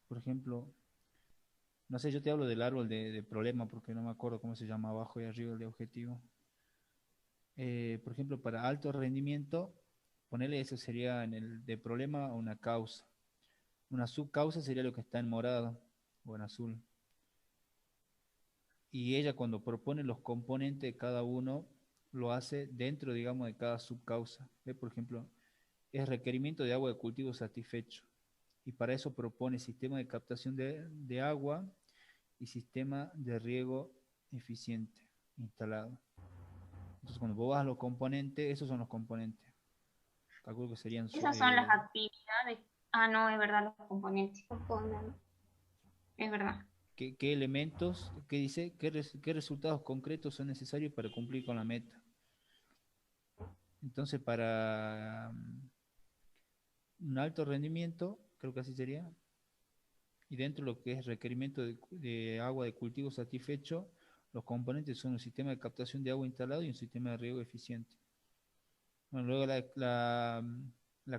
por ejemplo, no sé, yo te hablo del árbol de problema porque no me acuerdo cómo se llama abajo y arriba el de objetivo. Por ejemplo, para alto rendimiento, ponerle eso sería en el de problema una causa. Una subcausa sería lo que está en morado o en azul. Y ella cuando propone los componentes de cada uno, lo hace dentro, digamos, de cada subcausa. ¿Ve? Por ejemplo, es requerimiento de agua de cultivo satisfecho. Y para eso propone sistema de captación de agua y sistema de riego eficiente instalado. Entonces, cuando vos vas a los componentes, esos son los componentes. Calculo que serían... Esas son las actividades. Ah, no, es verdad, los componentes. Es verdad. ¿Qué elementos, qué dice, qué resultados concretos son necesarios para cumplir con la meta? Entonces, para un alto rendimiento, creo que así sería, y dentro de lo que es requerimiento de agua de cultivo satisfecho, los componentes son un sistema de captación de agua instalado y un sistema de riego eficiente. Bueno, luego la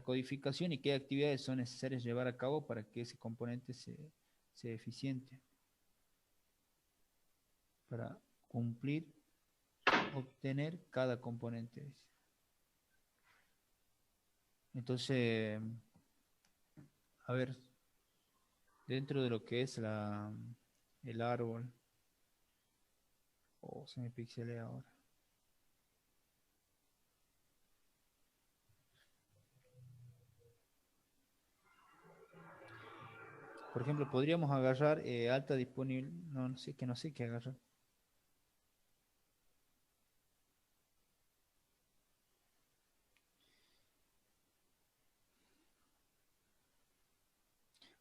codificación y qué actividades son necesarias llevar a cabo para que ese componente sea eficiente. Para cumplir, obtener cada componente. Entonces, a ver, dentro de lo que es el árbol, se me pixelea ahora. Por ejemplo, podríamos agarrar alta disponible, no sé qué agarrar.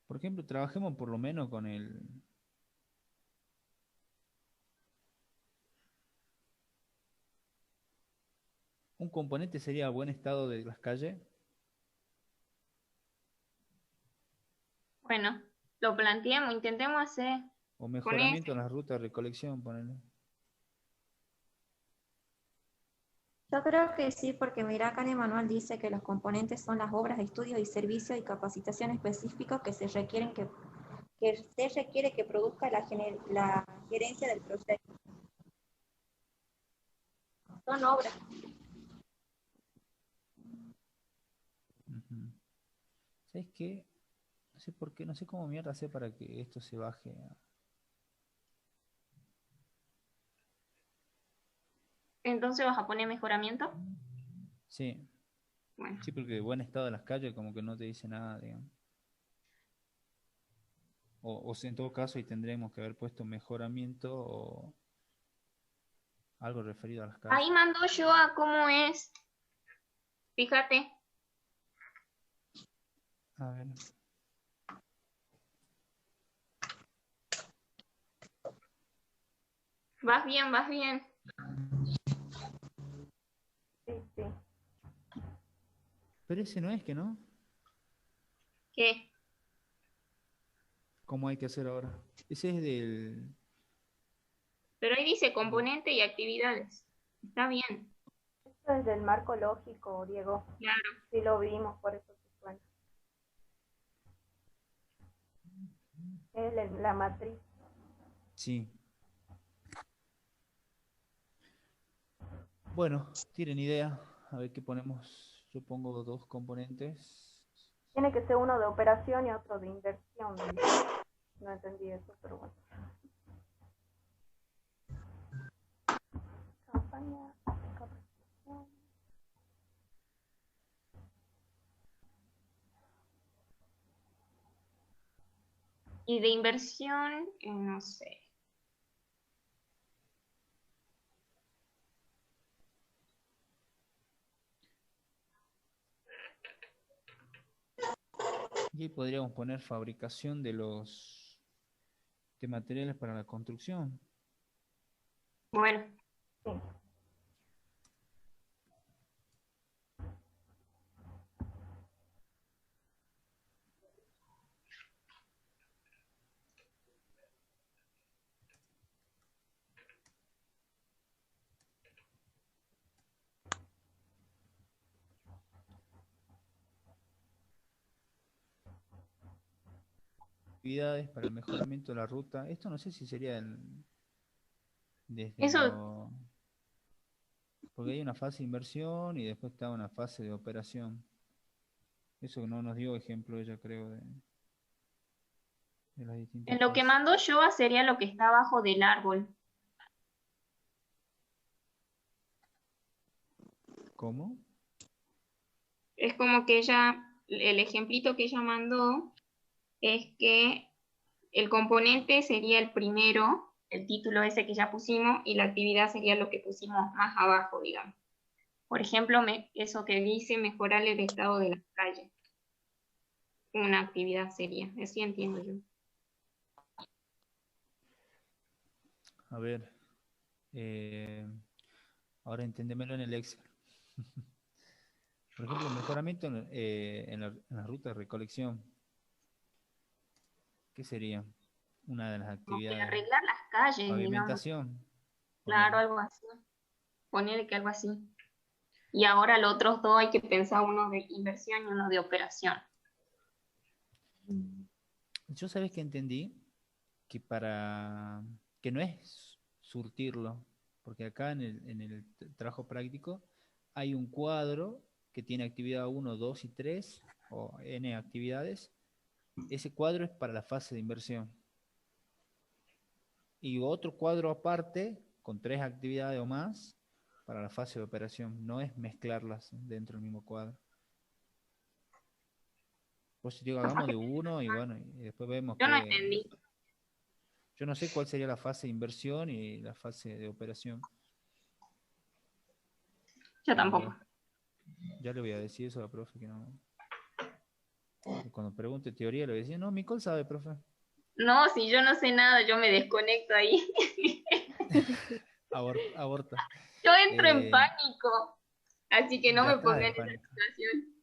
Por ejemplo, trabajemos por lo menos con un componente sería buen estado de las calles. Bueno, lo planteemos, intentemos hacer. O mejoramiento en las rutas de recolección, ponele. Yo creo que sí, porque mira, acá en el manual dice que los componentes son las obras, estudios y servicios y capacitación específicos que se requiere que produzca la gerencia del proyecto. Son obras. ¿Sabes qué? No sé por qué, no sé cómo mierda hacer para que esto se baje. Entonces vas a poner mejoramiento. Sí. Bueno. Sí, porque buen estado de las calles como que no te dice nada, digamos. O en todo caso, ahí tendremos que haber puesto mejoramiento o algo referido a las calles. Ahí mando yo a cómo es. Fíjate. A ver. Vas bien, vas bien. Sí, sí. Pero ese no es que no. ¿Qué? ¿Cómo hay que hacer ahora? Ese es del... Pero ahí dice componente y actividades. Está bien. Esto es del marco lógico, Diego. Claro. Sí lo vimos, por eso se suena. Es la matriz. Sí. Bueno, tienen idea. A ver qué ponemos. Yo pongo dos componentes. Tiene que ser uno de operación y otro de inversión. No entendí eso, pero bueno. Campaña, capacitación. Y de inversión, no sé. Y ahí podríamos poner fabricación de materiales para la construcción. Bueno. Sí. Actividades para el mejoramiento de la ruta. Esto no sé si sería desde Eso, porque hay una fase de inversión y después está una fase de operación. Eso no nos dio ejemplo ella, creo, de las distintas en lo que fases. mandó Yoa sería lo que está abajo del árbol. ¿Cómo? Es como que el ejemplito que ella mandó es que el componente sería el primero, el título ese que ya pusimos, y la actividad sería lo que pusimos más abajo, digamos. Por ejemplo, eso que dice mejorar el estado de las calles. Una actividad sería, así entiendo yo. A ver, ahora enténdemelo en el Excel. Por ejemplo, mejoramiento en la ruta de recolección. ¿Qué sería? Una de las Como que actividades. arreglar las calles, digamos. Pavimentación. Claro, algo así. Ponerle que algo así. Y ahora los otros dos hay que pensar uno de inversión y uno de operación. Yo sabes que entendí que que no es surtirlo, porque acá en el trabajo práctico hay un cuadro que tiene actividad 1, 2 y 3 o N actividades. Ese cuadro es para la fase de inversión. Y otro cuadro aparte con 3 actividades o más para la fase de operación. No es mezclarlas dentro del mismo cuadro. Pues digo, hagamos de uno y bueno, y después vemos Yo no que... entendí. Yo no sé cuál sería la fase de inversión y la fase de operación. Yo tampoco. Ya le voy a decir eso a la profe, que no... Cuando pregunte teoría le voy a decir, no, Micol sabe, profe. No, si yo no sé nada, yo me desconecto ahí. Aborta. Yo entro en pánico, así que no Ya me está pongan en en esa pánico. situación.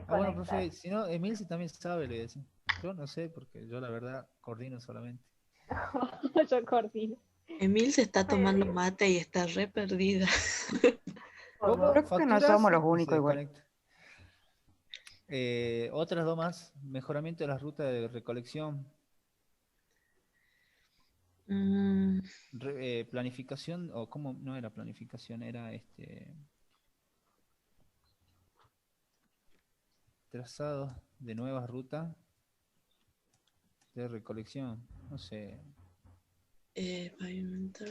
Bueno, profe, si no, Emilce también sabe, le voy a decir. Yo no sé, porque yo la verdad coordino solamente. Yo coordino. Emil se está tomando mate y está re perdida. ¿Cómo? Creo que no somos los únicos igual. Desconecta. Otras dos más. Mejoramiento de las rutas de recolección. Planificación, o cómo, no era planificación, era trazado de nuevas rutas de recolección. No sé. Pavimentar.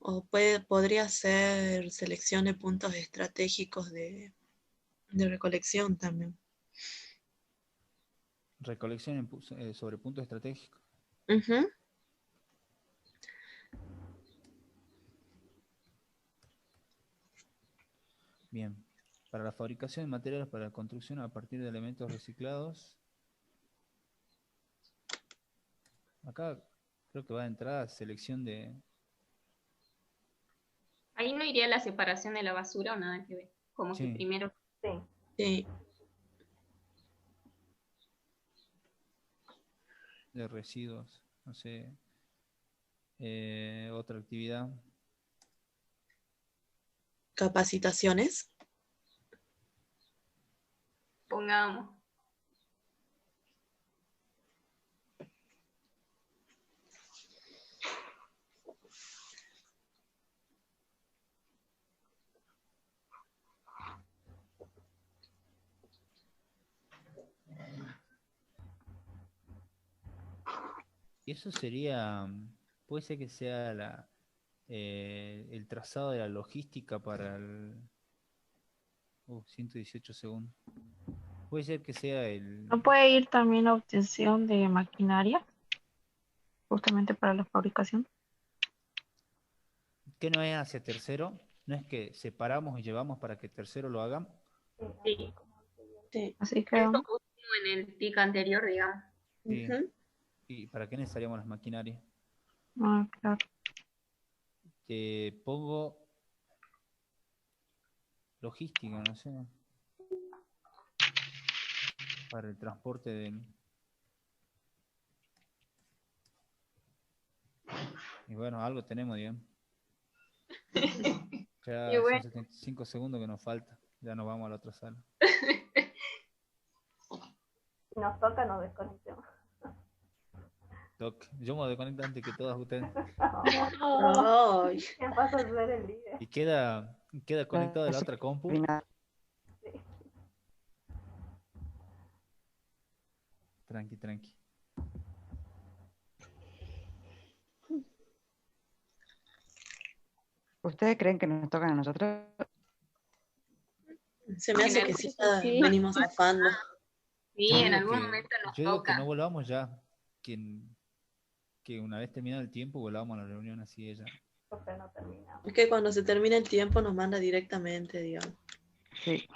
O podría ser selección de puntos estratégicos de recolección también. Recolección sobre puntos estratégicos. Bien. Para la fabricación de materiales para la construcción a partir de elementos reciclados. Acá creo que va a entrar selección de... Ahí no iría la separación de la basura o nada que ver. Como Sí. que primero. Sí. De residuos, no sé. Otra actividad. Capacitaciones. Pongamos. Y eso sería, puede ser que sea el trazado de la logística para el... 118 segundos. Puede ser que sea el... ¿No puede ir también la obtención de maquinaria? justamente para la fabricación. ¿Qué no es hacia tercero? ¿No es que separamos y llevamos para que tercero lo hagan? Sí. Sí. Así que Eso pusimos en el TIC anterior, digamos. Sí. ¿Y para qué necesitaríamos las maquinarias? claro. Te pongo logística, no sé. Para el transporte del... Y bueno, algo tenemos, digamos. Ya Y bueno. son 75 segundos que nos falta. Ya nos vamos a la otra sala. Si nos toca, nos desconectemos. Yo me desconecto antes que todas ustedes. Ay. ¿Qué pasa a ser el líder? Y queda conectado de la otra compu. Tranqui, tranqui. ¿Ustedes creen que nos tocan a nosotros? Se me hace que sí, ya venimos zafando. Sí, Yo en digo algún que- momento nos Yo digo que toca. no volvamos ya. Que una vez terminado el tiempo volvamos a la reunión así ella. Porque no terminamos. Es que cuando se termina el tiempo nos manda directamente, digamos. Sí.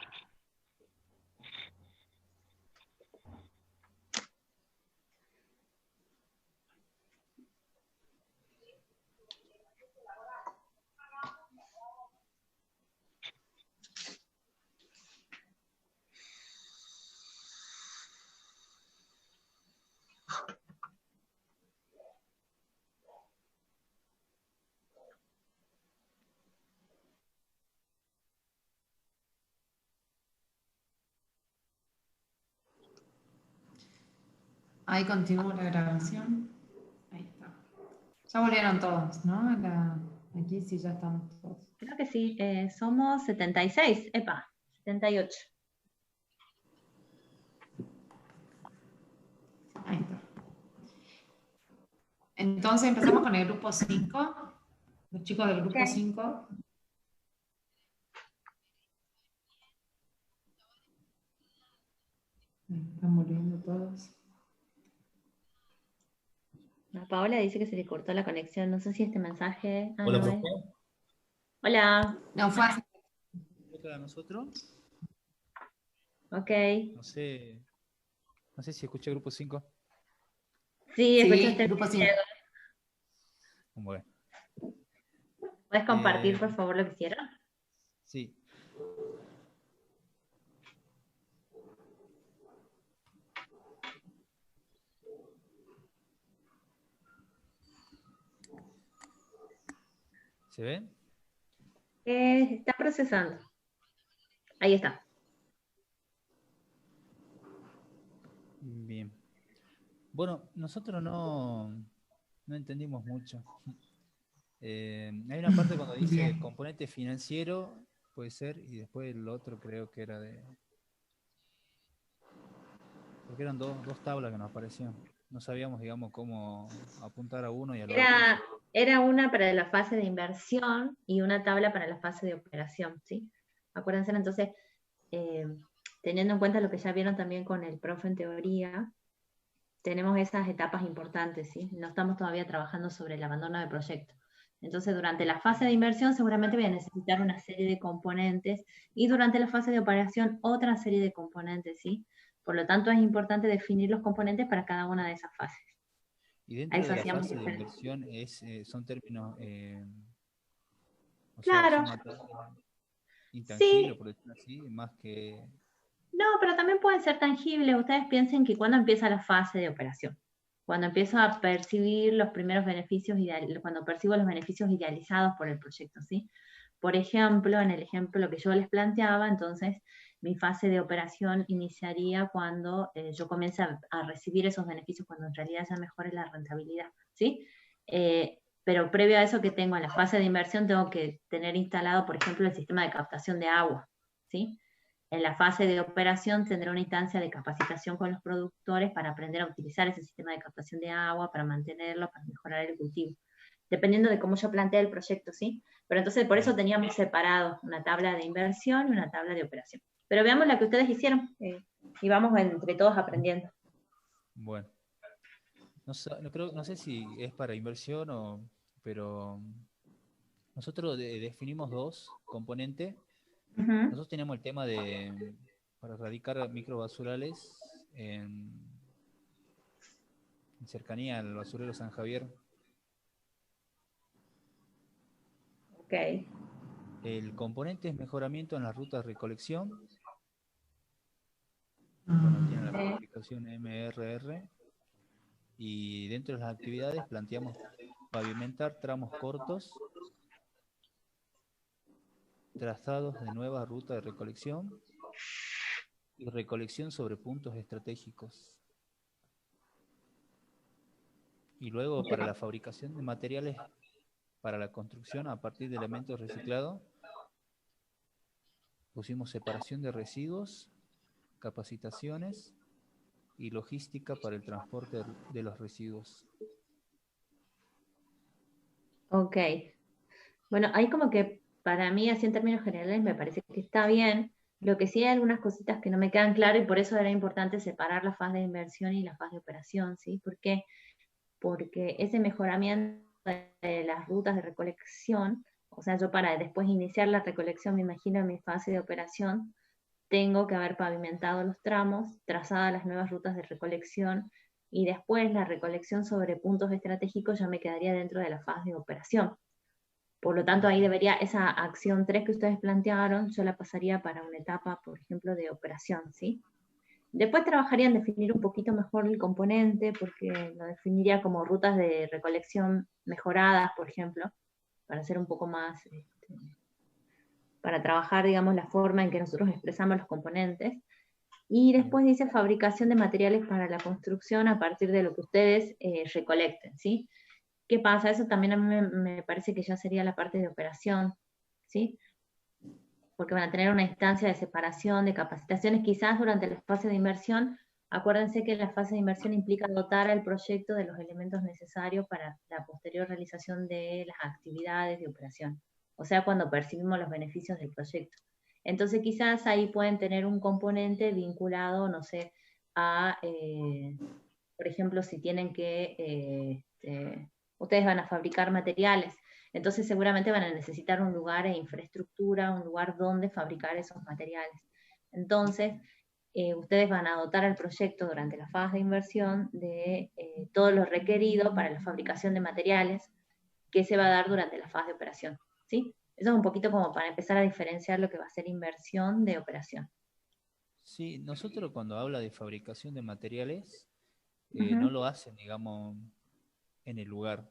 Ahí continúa la grabación. Ahí está. Ya volvieron todos, ¿no? Aquí sí ya estamos todos. Creo que sí, somos 76, 78. Ahí está. Entonces empezamos con el grupo 5. Los chicos del grupo 5. Están volviendo todos. La Paola dice que se le cortó la conexión. No sé si este mensaje. Hola, no es. profe. Hola. No, fue así. ¿Toca a nosotros? Ok. No sé si escuché grupo 5. Sí, escuchaste el grupo 5. Bueno. ¿Puedes compartir, por favor, lo que hicieron? Sí. ¿Se ven? Está procesando. Ahí está. Bien. Bueno, nosotros no entendimos mucho. Hay una parte cuando dice Bien. componente financiero, puede ser, y después el otro creo que era de... Porque eran dos tablas que nos aparecían. No sabíamos, digamos, cómo apuntar a uno y al otro. Era una para la fase de inversión y una tabla para la fase de operación, ¿sí? Acuérdense, entonces, teniendo en cuenta lo que ya vieron también con el profe en teoría, tenemos esas etapas importantes, ¿sí? No estamos todavía trabajando sobre el abandono de proyecto. Entonces, durante la fase de inversión seguramente voy a necesitar una serie de componentes y durante la fase de operación otra serie de componentes, ¿sí? Por lo tanto, es importante definir los componentes para cada una de esas fases. Y dentro Eso de la hacíamos fase de diferente. inversión son términos, o Claro. sea, son intangibles, Sí. por decirlo así, más que... No, pero también pueden ser tangibles. Ustedes piensen que cuando empieza la fase de operación, cuando empiezo a percibir los primeros beneficios, cuando percibo los beneficios idealizados por el proyecto, ¿sí? Por ejemplo, en el ejemplo que yo les planteaba, entonces, mi fase de operación iniciaría cuando yo comience a recibir esos beneficios, cuando en realidad ya mejore la rentabilidad, ¿sí? Pero previo a eso que tengo en la fase de inversión, tengo que tener instalado, por ejemplo, el sistema de captación de agua, ¿sí? En la fase de operación tendré una instancia de capacitación con los productores para aprender a utilizar ese sistema de captación de agua, para mantenerlo, para mejorar el cultivo. Dependiendo de cómo yo planteé el proyecto, ¿sí? Pero entonces por eso teníamos separado una tabla de inversión y una tabla de operación. Pero veamos la que ustedes hicieron y vamos entre todos aprendiendo. Bueno. no sé si es para inversión pero nosotros definimos dos componentes. Ujú. Nosotros tenemos el tema para erradicar microbasurales en cercanía al basurero San Javier. Ok. El componente es mejoramiento en las rutas de recolección. Bueno, tiene la clasificación MRR. Y dentro de las actividades planteamos pavimentar tramos cortos, trazados de nuevas rutas de recolección y recolección sobre puntos estratégicos. Y luego para la fabricación de materiales para la construcción a partir de elementos reciclados, pusimos separación de residuos, capacitaciones y logística para el transporte de los residuos. Ok. Bueno, ahí como que para mí, así en términos generales, me parece que está bien. Lo que sí hay algunas cositas que no me quedan claras y por eso era importante separar la fase de inversión y la fase de operación, ¿sí? ¿Por qué? Porque ese mejoramiento de las rutas de recolección, o sea, yo para después iniciar la recolección, me imagino en mi fase de operación, tengo que haber pavimentado los tramos, trazadas las nuevas rutas de recolección y después la recolección sobre puntos estratégicos ya me quedaría dentro de la fase de operación. Por lo tanto, ahí debería, esa acción 3 que ustedes plantearon, yo la pasaría para una etapa, por ejemplo, de operación, ¿sí? Después trabajaría en definir un poquito mejor el componente, porque lo definiría como rutas de recolección mejoradas, por ejemplo, para hacer un poco más, para trabajar, digamos, la forma en que nosotros expresamos los componentes. Y después dice fabricación de materiales para la construcción a partir de lo que ustedes recolecten, ¿sí? ¿Qué pasa? Eso también a mí me parece que ya sería la parte de operación, ¿sí? Porque van a tener una instancia de separación, de capacitaciones, quizás durante el espacio de inversión. Acuérdense que la fase de inversión implica dotar al proyecto de los elementos necesarios para la posterior realización de las actividades de operación, o sea, cuando percibimos los beneficios del proyecto. Entonces quizás ahí pueden tener un componente vinculado, no sé, a, por ejemplo, si tienen que, ustedes van a fabricar materiales, entonces seguramente van a necesitar un lugar e infraestructura, un lugar donde fabricar esos materiales. Entonces, ustedes van a dotar al proyecto durante la fase de inversión de todo lo requerido para la fabricación de materiales que se va a dar durante la fase de operación, ¿sí? Eso es un poquito como para empezar a diferenciar lo que va a ser inversión de operación. Sí, nosotros cuando habla de fabricación de materiales, no lo hacen, digamos, en el lugar.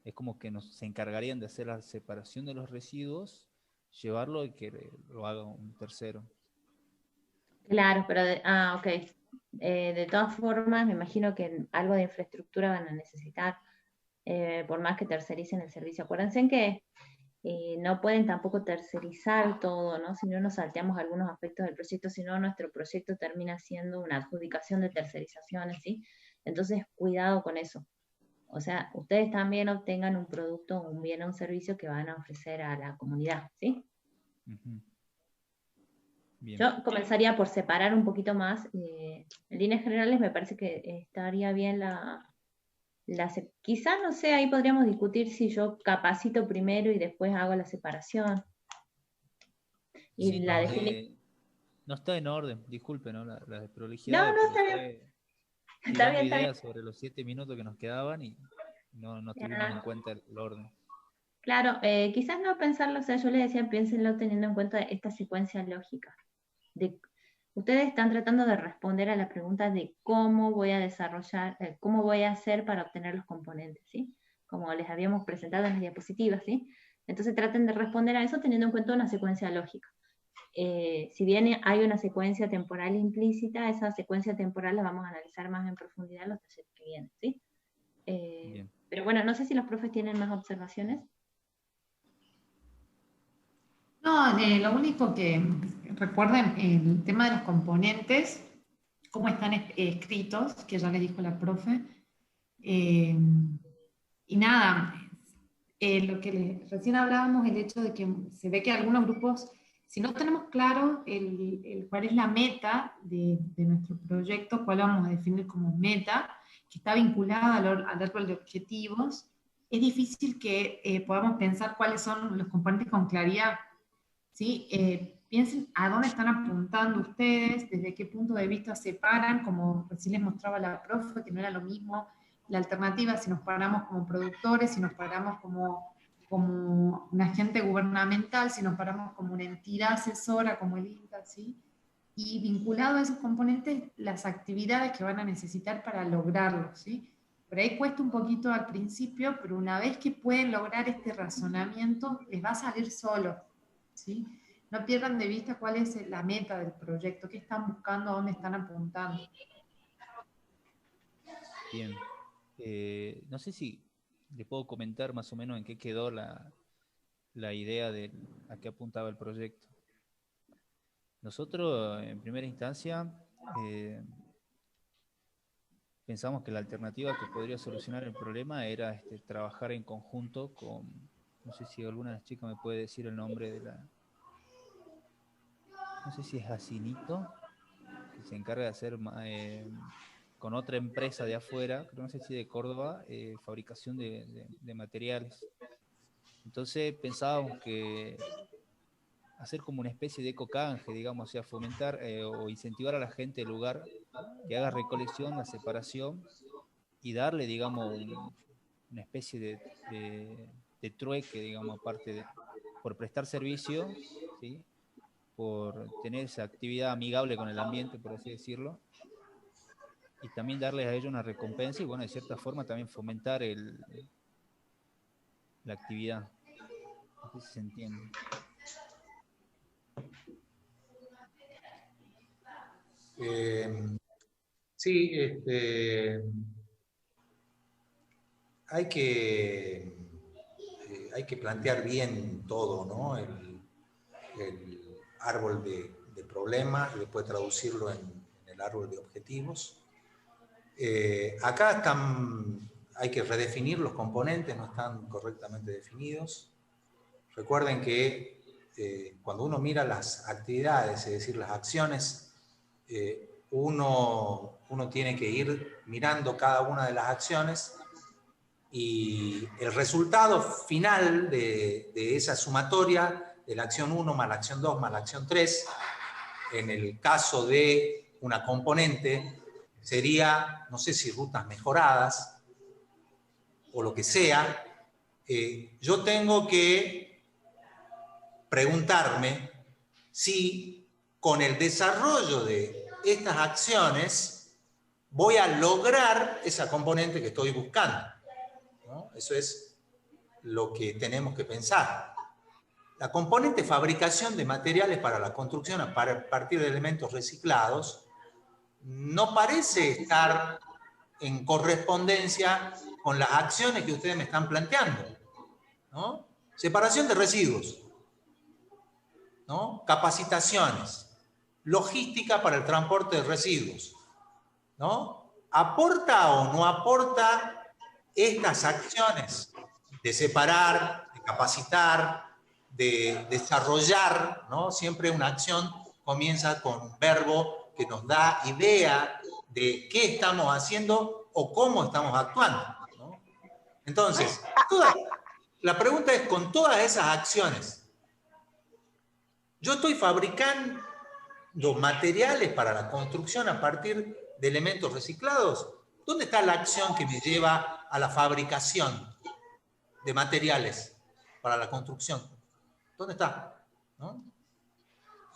Es como que se encargarían de hacer la separación de los residuos, llevarlo y que lo haga un tercero. Claro, pero, ok. De todas formas, me imagino que algo de infraestructura van a necesitar, por más que tercericen el servicio. Acuérdense en que no pueden tampoco tercerizar todo, ¿no? Si no nos salteamos algunos aspectos del proyecto, si no nuestro proyecto termina siendo una adjudicación de tercerizaciones, ¿sí? Entonces, cuidado con eso. O sea, ustedes también obtengan un producto, un bien o un servicio que van a ofrecer a la comunidad, ¿sí? Bien. Yo comenzaría por separar un poquito más. En líneas generales me parece que estaría bien quizás, no sé, ahí podríamos discutir si yo capacito primero y después hago la separación. Y Sí, la no está en orden, disculpe, ¿no? La desprolijidad. No, está bien. Está bien, ideas sobre los 7 minutos que nos quedaban y no tuvimos en cuenta el orden. Claro, quizás no pensarlo, o sea, yo les decía, piénsenlo teniendo en cuenta esta secuencia lógica. Ustedes están tratando de responder a la pregunta de cómo voy a desarrollar, cómo voy a hacer para obtener los componentes, ¿sí? Como les habíamos presentado en las diapositivas, ¿sí? Entonces traten de responder a eso teniendo en cuenta una secuencia lógica. Si bien hay una secuencia temporal implícita, esa secuencia temporal la vamos a analizar más en profundidad en los talleres que vienen, ¿sí? Pero bueno, no sé si los profes tienen más observaciones. No, lo único que recuerden el tema de los componentes, cómo están escritos, que ya le dijo la profe. Y nada, lo que recién hablábamos, el hecho de que se ve que algunos grupos, si no tenemos claro cuál es la meta de nuestro proyecto, cuál vamos a definir como meta, que está vinculada al árbol de objetivos, es difícil que podamos pensar cuáles son los componentes con claridad, ¿sí? Piensen a dónde están apuntando ustedes, desde qué punto de vista se paran, como recién les mostraba la profe, que no era lo mismo la alternativa si nos paramos como productores, si nos paramos como un agente gubernamental, si nos paramos como una entidad asesora, como el INTA, ¿sí? Y vinculado a esos componentes, las actividades que van a necesitar para lograrlo, ¿sí? Por ahí cuesta un poquito al principio, pero una vez que pueden lograr este razonamiento, les va a salir solo, ¿sí? No pierdan de vista cuál es la meta del proyecto, qué están buscando, a dónde están apuntando. Bien. No sé si le puedo comentar más o menos en qué quedó la idea de a qué apuntaba el proyecto. Nosotros, en primera instancia, pensamos que la alternativa que podría solucionar el problema era trabajar en conjunto con, no sé si alguna de las chicas me puede decir el nombre de la... No sé si es Asinito, que se encarga de hacer con otra empresa de afuera, no sé si de Córdoba, fabricación de materiales. Entonces pensábamos que hacer como una especie de ecocanje, digamos, o sea, fomentar o incentivar a la gente del lugar que haga recolección, la separación y darle, digamos, una especie de trueque, digamos, aparte por prestar servicio, ¿sí? Por tener esa actividad amigable con el ambiente, por así decirlo, y también darles a ellos una recompensa y, bueno, de cierta forma también fomentar la actividad. No sé si se entiende. Sí, hay que plantear bien todo, ¿no? El árbol de problemas y después traducirlo en el árbol de objetivos. Acá hay que redefinir los componentes, no están correctamente definidos. Recuerden que cuando uno mira las actividades, es decir, las acciones, uno tiene que ir mirando cada una de las acciones y el resultado final de esa sumatoria de la acción 1 más la acción 2 más la acción 3, en el caso de una componente, sería, no sé si rutas mejoradas o lo que sea. Yo tengo que preguntarme si con el desarrollo de estas acciones voy a lograr esa componente que estoy buscando, ¿no? Eso es lo que tenemos que pensar. La componente fabricación de materiales para la construcción a partir de elementos reciclados no parece estar en correspondencia con las acciones que ustedes me están planteando, ¿no? Separación de residuos, ¿no? Capacitaciones, logística para el transporte de residuos, ¿no? ¿Aporta o no aporta estas acciones de separar, de capacitar, de desarrollar, ¿no? Siempre una acción comienza con un verbo que nos da idea de qué estamos haciendo o cómo estamos actuando, ¿no? Entonces, la pregunta es, con todas esas acciones, ¿yo estoy fabricando materiales para la construcción a partir de elementos reciclados? ¿Dónde está la acción que me lleva a la fabricación de materiales para la construcción? ¿Dónde está? ¿No?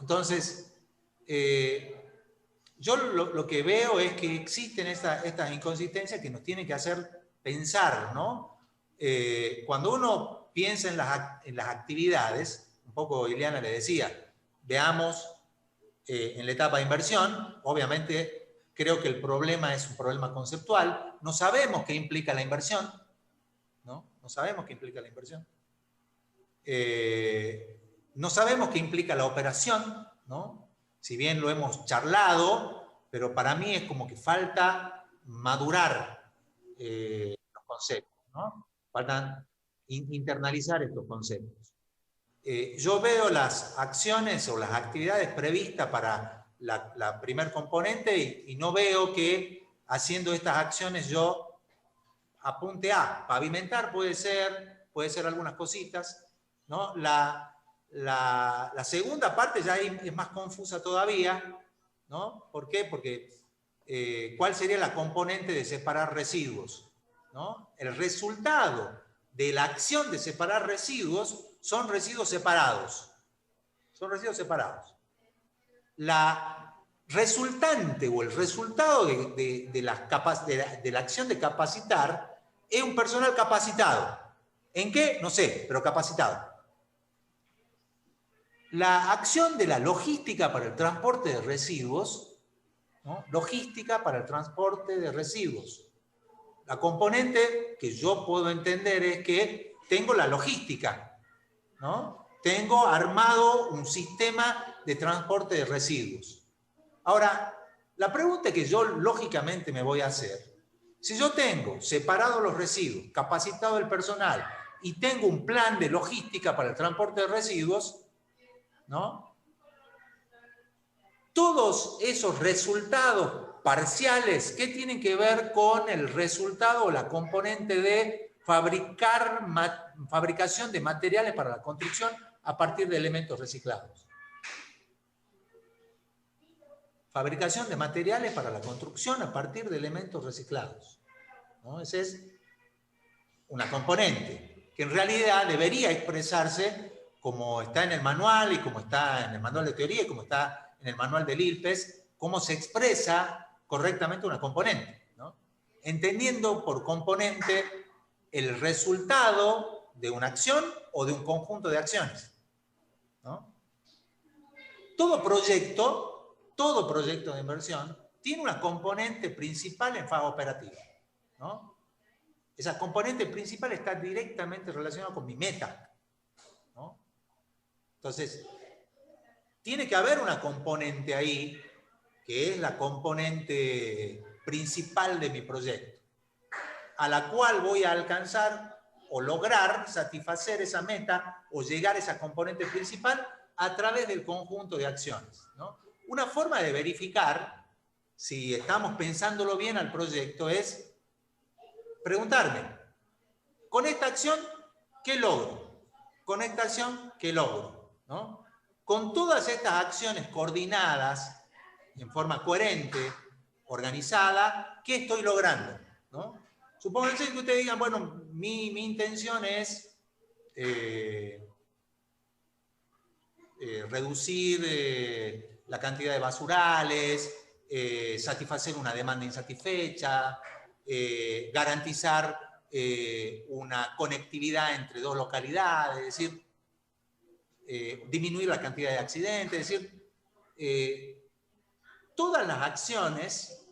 Entonces, yo lo que veo es que existen estas inconsistencias que nos tienen que hacer pensar, ¿no? Cuando uno piensa en las actividades, un poco Ileana le decía, veamos en la etapa de inversión, obviamente creo que el problema es un problema conceptual, no sabemos qué implica la inversión, ¿no? No sabemos qué implica la inversión. No sabemos qué implica la operación, ¿no? Si bien lo hemos charlado, pero para mí es como que falta madurar los conceptos, ¿no? Faltan internalizar estos conceptos. Yo veo las acciones o las actividades previstas para la primer componente y no veo que haciendo estas acciones yo apunte a pavimentar, puede ser algunas cositas, ¿no? La segunda parte ya es más confusa todavía, ¿no? ¿Por qué? Porque ¿cuál sería la componente de separar residuos? ¿No? El resultado de la acción de separar residuos son residuos separados. Son residuos separados. La resultante o el resultado de la acción de capacitar es un personal capacitado. ¿En qué? No sé, pero capacitado. La acción de la logística para el transporte de residuos, ¿no? Logística para el transporte de residuos. La componente que yo puedo entender es que tengo la logística, ¿no? Tengo armado un sistema de transporte de residuos. Ahora, la pregunta que yo lógicamente me voy a hacer, si yo tengo separados los residuos, capacitado el personal y tengo un plan de logística para el transporte de residuos, ¿no? Todos esos resultados parciales, ¿qué tienen que ver con el resultado o la componente de fabricación de materiales para la construcción a partir de elementos reciclados? Fabricación de materiales para la construcción a partir de elementos reciclados, ¿no? Esa es una componente que en realidad debería expresarse como está en el manual y como está en el manual de teoría y como está en el manual del ILPES, cómo se expresa correctamente una componente, ¿no? Entendiendo por componente el resultado de una acción o de un conjunto de acciones, ¿no? Todo proyecto de inversión tiene una componente principal en fase operativa, ¿no? Esa componente principal está directamente relacionada con mi meta, ¿no? Entonces, tiene que haber una componente ahí, que es la componente principal de mi proyecto, a la cual voy a alcanzar o lograr satisfacer esa meta o llegar a esa componente principal a través del conjunto de acciones, ¿no? Una forma de verificar si estamos pensándolo bien al proyecto es preguntarme, con esta acción, ¿qué logro? Con esta acción, ¿qué logro? ¿No? Con todas estas acciones coordinadas, en forma coherente, organizada, ¿qué estoy logrando? ¿No? Supónganse que ustedes digan, bueno, mi intención es reducir la cantidad de basurales, satisfacer una demanda insatisfecha, garantizar una conectividad entre dos localidades, es decir, disminuir la cantidad de accidentes, es decir, todas las acciones,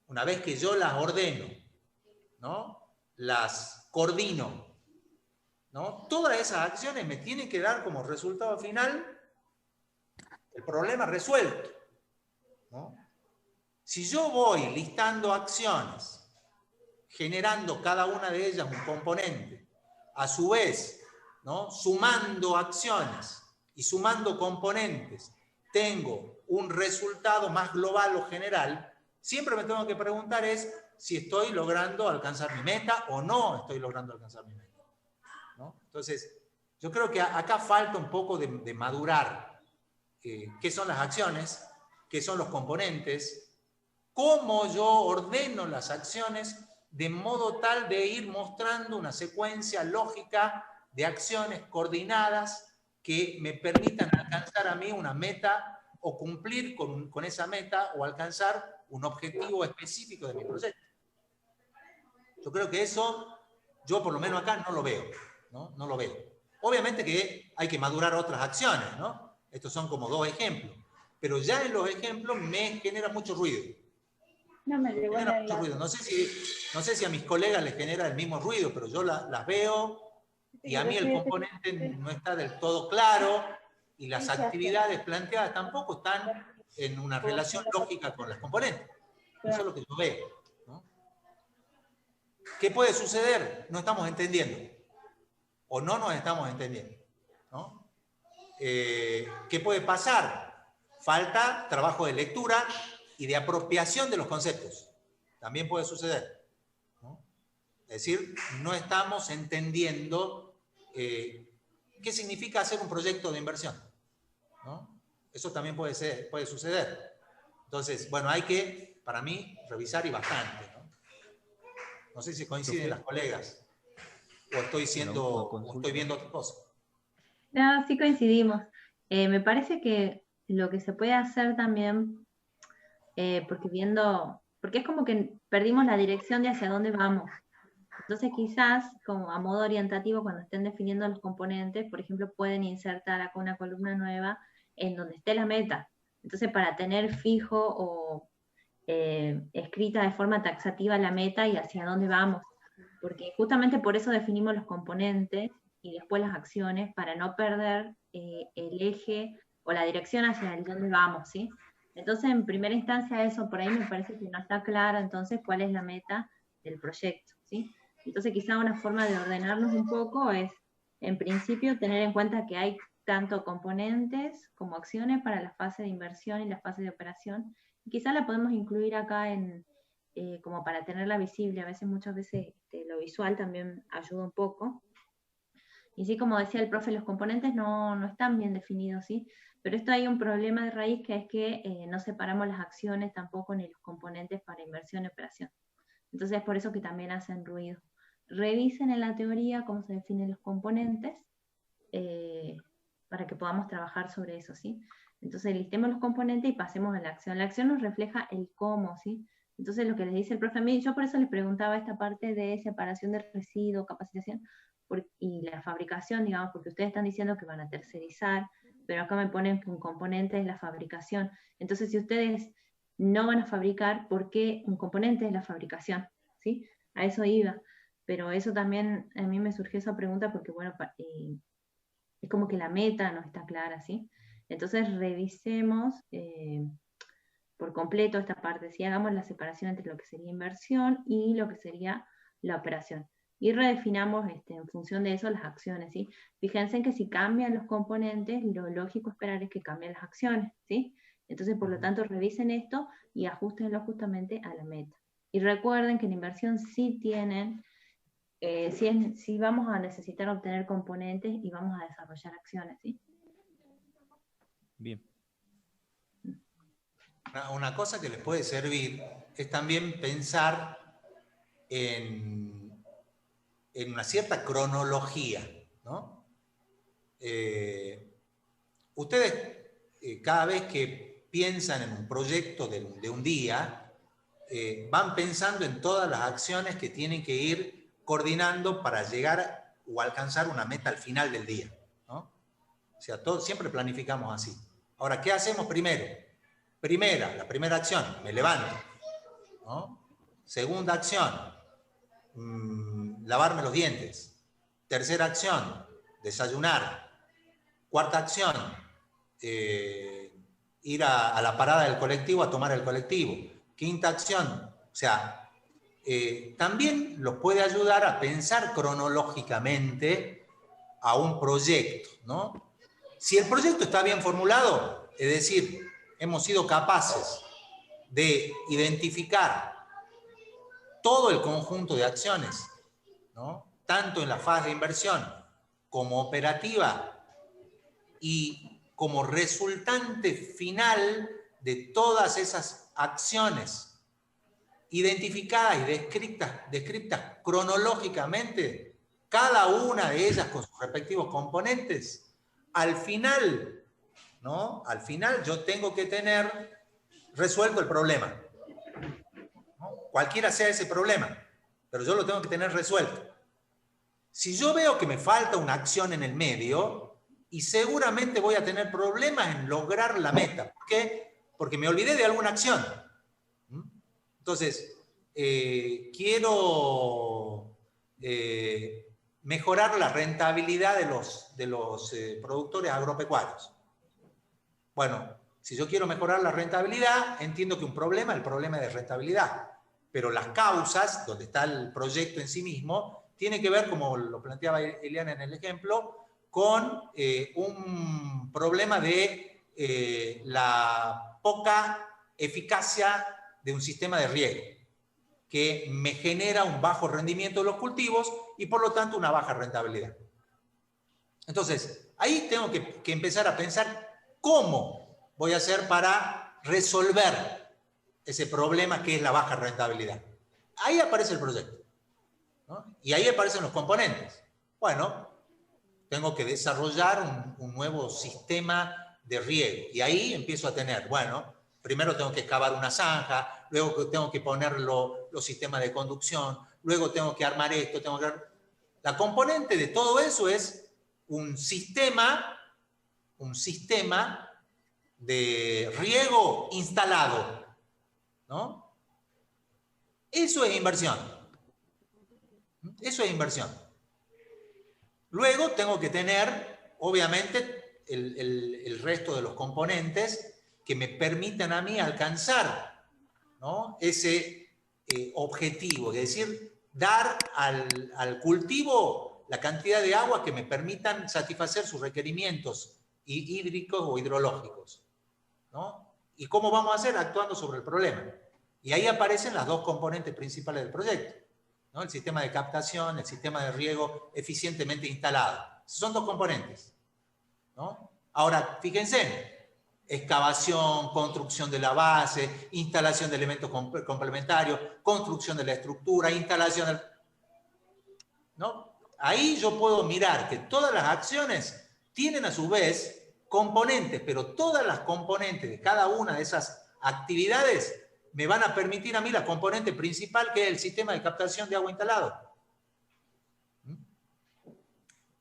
una vez que yo las ordeno, ¿no? Las coordino, ¿no? Todas esas acciones me tienen que dar como resultado final el problema resuelto, ¿no? Si yo voy listando acciones, generando cada una de ellas un componente, a su vez, ¿no? Sumando acciones y sumando componentes, tengo un resultado más global o general, siempre me tengo que preguntar es si estoy logrando alcanzar mi meta o no estoy logrando alcanzar mi meta, ¿no? Entonces, yo creo que acá falta un poco de madurar qué son las acciones, qué son los componentes, cómo yo ordeno las acciones de modo tal de ir mostrando una secuencia lógica de acciones coordinadas que me permitan alcanzar a mí una meta o cumplir con esa meta o alcanzar un objetivo específico de mi proyecto. Yo creo que eso, yo por lo menos acá no lo veo, ¿no? No lo veo. Obviamente que hay que madurar otras acciones, ¿no? Estos son como dos ejemplos, pero ya en los ejemplos me genera mucho ruido. No me llegó genera mucho ruido. No sé si a mis colegas les genera el mismo ruido, pero yo las veo y a mí el componente no está del todo claro y las actividades planteadas tampoco están en una relación lógica con las componentes. Eso es lo que yo veo, ¿no? ¿Qué puede suceder? No estamos entendiendo o no nos estamos entendiendo, ¿no? ¿Qué puede pasar? Falta trabajo de lectura y de apropiación de los conceptos. También puede suceder, ¿no? Es decir, no estamos entendiendo qué significa hacer un proyecto de inversión, ¿no? Eso también puede suceder. Entonces, bueno, hay que, para mí, revisar y bastante, ¿no? No sé si coinciden las colegas o estoy viendo otra cosa. No, sí coincidimos. Me parece que lo que se puede hacer también, porque es como que perdimos la dirección de hacia dónde vamos. Entonces quizás, como a modo orientativo, cuando estén definiendo los componentes, por ejemplo, pueden insertar acá una columna nueva en donde esté la meta. Entonces, para tener fijo o escrita de forma taxativa la meta y hacia dónde vamos. Porque justamente por eso definimos los componentes y después las acciones, para no perder el eje o la dirección hacia el dónde vamos, ¿sí? Entonces, en primera instancia, eso por ahí me parece que no está claro, entonces, cuál es la meta del proyecto, ¿sí? Entonces, quizá una forma de ordenarnos un poco es, en principio, tener en cuenta que hay tanto componentes como acciones para la fase de inversión y la fase de operación. Y quizá la podemos incluir acá como para tenerla visible. A veces, muchas veces, lo visual también ayuda un poco. Y sí, como decía el profe, los componentes no están bien definidos, ¿sí? Pero esto hay un problema de raíz, que es que no separamos las acciones tampoco ni los componentes para inversión y operación. Entonces es por eso que también hacen ruido. Revisen en la teoría cómo se definen los componentes para que podamos trabajar sobre eso, ¿sí? Entonces listemos los componentes y pasemos a la acción. La acción nos refleja el cómo, ¿sí? Entonces lo que les dice el profe a mí, yo por eso les preguntaba esta parte de separación de residuos, capacitación y la fabricación, digamos, porque ustedes están diciendo que van a tercerizar, pero acá me ponen que un componente es la fabricación. Entonces, si ustedes no van a fabricar, ¿por qué un componente es la fabricación? ¿Sí? A eso iba. Pero eso también, a mí me surgió esa pregunta porque, bueno, es como que la meta no está clara, ¿sí? Entonces, revisemos por completo esta parte, ¿sí? Hagamos la separación entre lo que sería inversión y lo que sería la operación. Y redefinamos en función de eso las acciones, ¿sí? Fíjense que si cambian los componentes, lo lógico esperar es que cambien las acciones, ¿sí? Entonces, por lo tanto, revisen esto y ajustenlo justamente a la meta. Y recuerden que en inversión sí tienen, sí vamos a necesitar obtener componentes y vamos a desarrollar acciones, ¿sí? Bien. Una cosa que les puede servir es también pensar en una cierta cronología, ¿no? Ustedes, cada vez que piensan en un proyecto de un día, van pensando en todas las acciones que tienen que ir coordinando para llegar o alcanzar una meta al final del día, ¿no? O sea, siempre planificamos así. Ahora, ¿qué hacemos primero? La primera acción, me levanto, ¿no? Segunda acción, lavarme los dientes. Tercera acción, desayunar. Cuarta acción, ir a la parada del colectivo a tomar el colectivo. Quinta acción, o sea, también los puede ayudar a pensar cronológicamente a un proyecto, ¿no? Si el proyecto está bien formulado, es decir, hemos sido capaces de identificar todo el conjunto de acciones, ¿no? Tanto en la fase de inversión como operativa y como resultante final de todas esas acciones identificadas y descritas cronológicamente, cada una de ellas con sus respectivos componentes, al final, ¿no? Al final yo tengo que tener resuelto el problema, ¿no? Cualquiera sea ese problema, pero yo lo tengo que tener resuelto. Si yo veo que me falta una acción en el medio, y seguramente voy a tener problemas en lograr la meta. ¿Por qué? Porque me olvidé de alguna acción. Entonces, quiero mejorar la rentabilidad de los productores agropecuarios. Bueno, si yo quiero mejorar la rentabilidad, entiendo que el problema es de rentabilidad. Pero las causas, donde está el proyecto en sí mismo, tiene que ver, como lo planteaba Eliana en el ejemplo, con un problema de la poca eficacia de un sistema de riego. que me genera un bajo rendimiento de los cultivos y por lo tanto una baja rentabilidad. Entonces, ahí tengo que empezar a pensar cómo voy a hacer para resolver ese problema que es la baja rentabilidad. Ahí aparece el proyecto, ¿no? Y ahí aparecen los componentes. Bueno, tengo que desarrollar un nuevo sistema de riego. Y ahí empiezo a tener, bueno, primero tengo que excavar una zanja, luego tengo que poner los sistemas de conducción, luego tengo que armar esto, La componente de todo eso es un sistema de riego instalado, ¿no? Eso es inversión. Eso es inversión. Luego tengo que tener, obviamente, el resto de los componentes que me permitan a mí alcanzar, ¿no? Ese objetivo, es decir, dar al cultivo la cantidad de agua que me permitan satisfacer sus requerimientos hídricos o hidrológicos, ¿no? ¿Y cómo vamos a hacer? Actuando sobre el problema. Y ahí aparecen las dos componentes principales del proyecto, ¿no? El sistema de captación, el sistema de riego eficientemente instalado. Esos son dos componentes, ¿no? Ahora, fíjense, excavación, construcción de la base, instalación de elementos complementarios, construcción de la estructura, instalación del... ¿no? Ahí yo puedo mirar que todas las acciones tienen a su vez componentes, pero todas las componentes de cada una de esas actividades me van a permitir a mí la componente principal, que es el sistema de captación de agua instalado.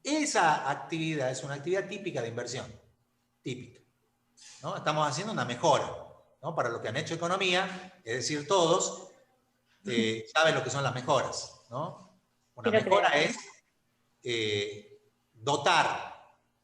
Esa actividad es una actividad típica de inversión, típica, ¿no? Estamos haciendo una mejora, ¿no? Para los que han hecho economía, es decir, todos saben lo que son las mejoras, ¿no? Una mejora es dotar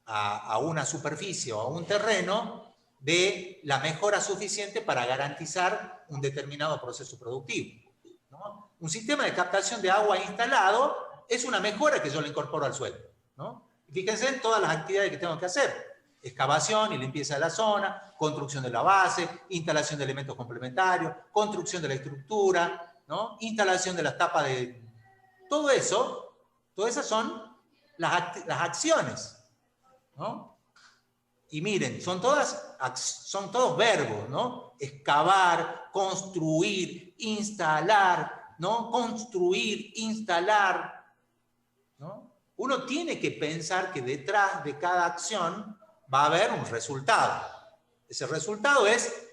a una superficie o a un terreno de la mejora suficiente para garantizar un determinado proceso productivo, ¿no? Un sistema de captación de agua instalado es una mejora que yo le incorporo al suelo, ¿no? Fíjense en todas las actividades que tengo que hacer: excavación y limpieza de la zona, construcción de la base, instalación de elementos complementarios, construcción de la estructura, ¿no? Instalación de las tapas de... Todo eso, todas esas son las acciones, ¿no? Y miren, son todos verbos, ¿no? Excavar, construir, instalar, ¿no? Construir, instalar, ¿no? Uno tiene que pensar que detrás de cada acción va a haber un resultado. Ese resultado es,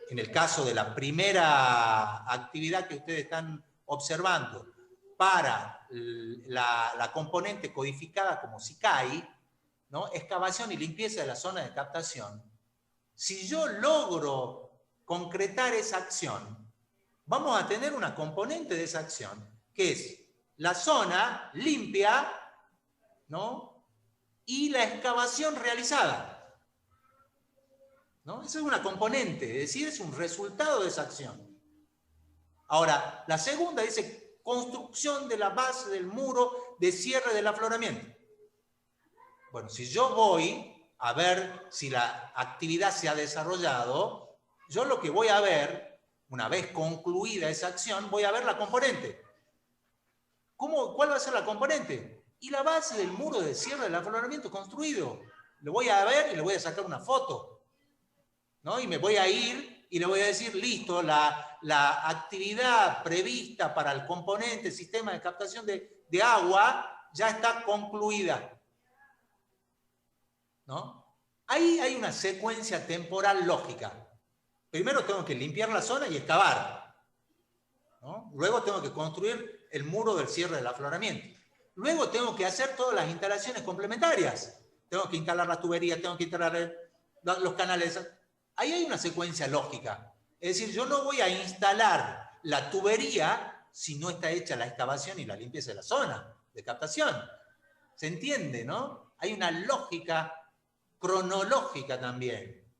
en el caso de la primera actividad que ustedes están observando, para la componente codificada como SICAI, ¿no? Excavación y limpieza de la zona de captación. Si yo logro concretar esa acción, vamos a tener una componente de esa acción, que es la zona limpia, ¿no? Y la excavación realizada, ¿no? Esa es una componente, es decir, es un resultado de esa acción. Ahora, la segunda dice construcción de la base del muro de cierre del afloramiento. Bueno, si yo voy a ver si la actividad se ha desarrollado, yo lo que voy a ver, una vez concluida esa acción, voy a ver la componente. ¿Cuál va a ser la componente? Y la base del muro de cierre del afloramiento construido. Lo voy a ver y le voy a sacar una foto, ¿no? Y me voy a ir y le voy a decir, listo, la actividad prevista para el componente sistema de captación de agua ya está concluida, ¿no? Ahí hay una secuencia temporal lógica. Primero tengo que limpiar la zona y excavar, ¿no? Luego tengo que construir el muro del cierre del afloramiento. Luego tengo que hacer todas las instalaciones complementarias. Tengo que instalar las tuberías, tengo que instalar los canales. Ahí hay una secuencia lógica. Es decir, yo no voy a instalar la tubería si no está hecha la excavación y la limpieza de la zona de captación. ¿Se entiende, no? Hay una lógica cronológica también,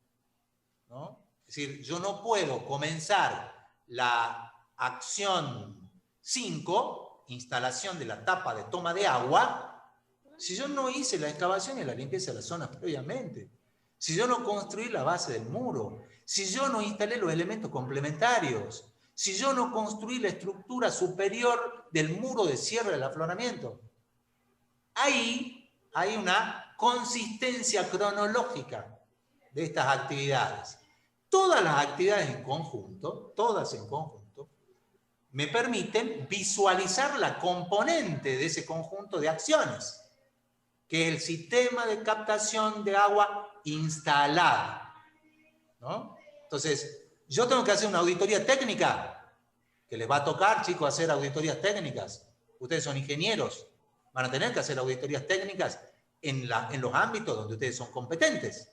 ¿no? Es decir, yo no puedo comenzar la acción 5, instalación de la tapa de toma de agua, si yo no hice la excavación y la limpieza de la zona previamente, si yo no construí la base del muro, si yo no instalé los elementos complementarios, si yo no construí la estructura superior del muro de cierre del afloramiento? Ahí hay una consistencia cronológica de estas actividades. Todas las actividades en conjunto, todas en conjunto, me permiten visualizar la componente de ese conjunto de acciones, que es el sistema de captación de agua instalada, ¿no? Entonces, yo tengo que hacer una auditoría técnica, que les va a tocar, chicos, hacer auditorías técnicas. Ustedes son ingenieros, van a tener que hacer auditorías técnicas en los ámbitos donde ustedes son competentes.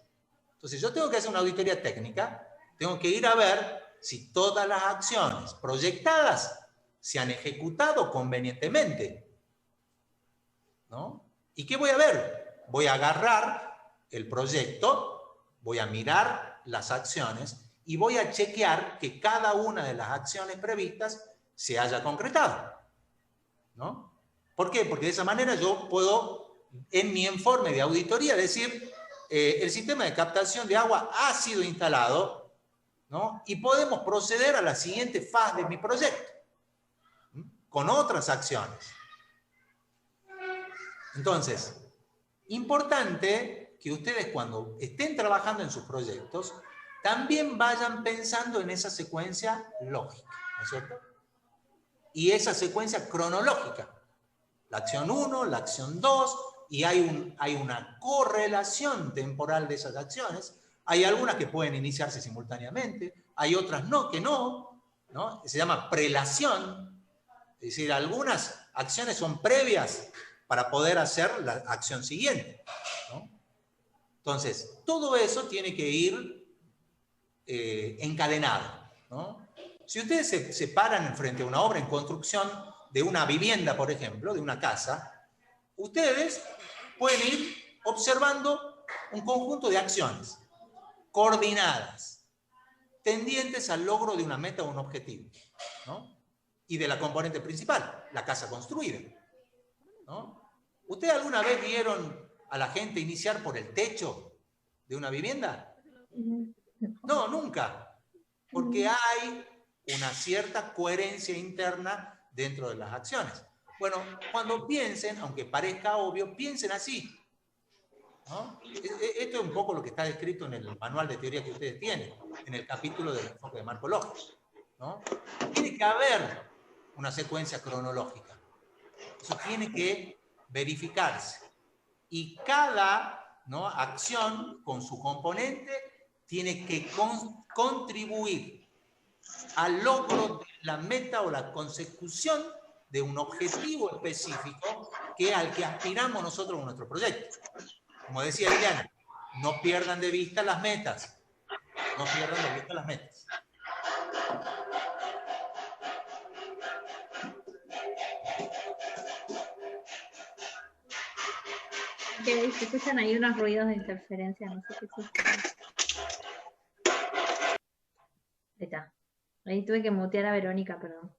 Entonces, yo tengo que hacer una auditoría técnica, tengo que ir a ver si todas las acciones proyectadas se han ejecutado convenientemente, ¿no? ¿Y qué voy a ver? Voy a agarrar el proyecto, voy a mirar las acciones y voy a chequear que cada una de las acciones previstas se haya concretado, ¿no? ¿Por qué? Porque de esa manera yo puedo, en mi informe de auditoría, decir, el sistema de captación de agua ha sido instalado, ¿no? Y podemos proceder a la siguiente fase de mi proyecto, ¿sí? Con otras acciones. Entonces, importante que ustedes cuando estén trabajando en sus proyectos, también vayan pensando en esa secuencia lógica, ¿no es cierto? Y esa secuencia cronológica. La acción 1, la acción 2, y hay una correlación temporal de esas acciones. Hay algunas que pueden iniciarse simultáneamente, hay otras que no, ¿no? Se llama prelación, es decir, algunas acciones son previas para poder hacer la acción siguiente, ¿no? Entonces, todo eso tiene que ir encadenado, ¿no? Si ustedes se paran frente a una obra en construcción de una vivienda, por ejemplo, de una casa, ustedes pueden ir observando un conjunto de acciones coordinadas, tendientes al logro de una meta o un objetivo, ¿no? Y de la componente principal, la casa construida, ¿no? ¿Ustedes alguna vez vieron a la gente iniciar por el techo de una vivienda? No, nunca. Porque hay una cierta coherencia interna dentro de las acciones. Bueno, cuando piensen, aunque parezca obvio, piensen así, ¿no? Esto es un poco lo que está descrito en el manual de teoría que ustedes tienen, en el capítulo del enfoque de marco lógico, ¿no? Tiene que haber una secuencia cronológica. Eso tiene que verificarse. Y cada, ¿no?, acción con su componente tiene que contribuir al logro de la meta o la consecución de un objetivo específico al que aspiramos nosotros en nuestro proyecto. Como decía Liliana, no pierdan de vista las metas. No pierdan de vista las metas. Okay, se escuchan ahí unos ruidos de interferencia, no sé qué es. Ahí está. Ahí tuve que mutear a Verónica, perdón.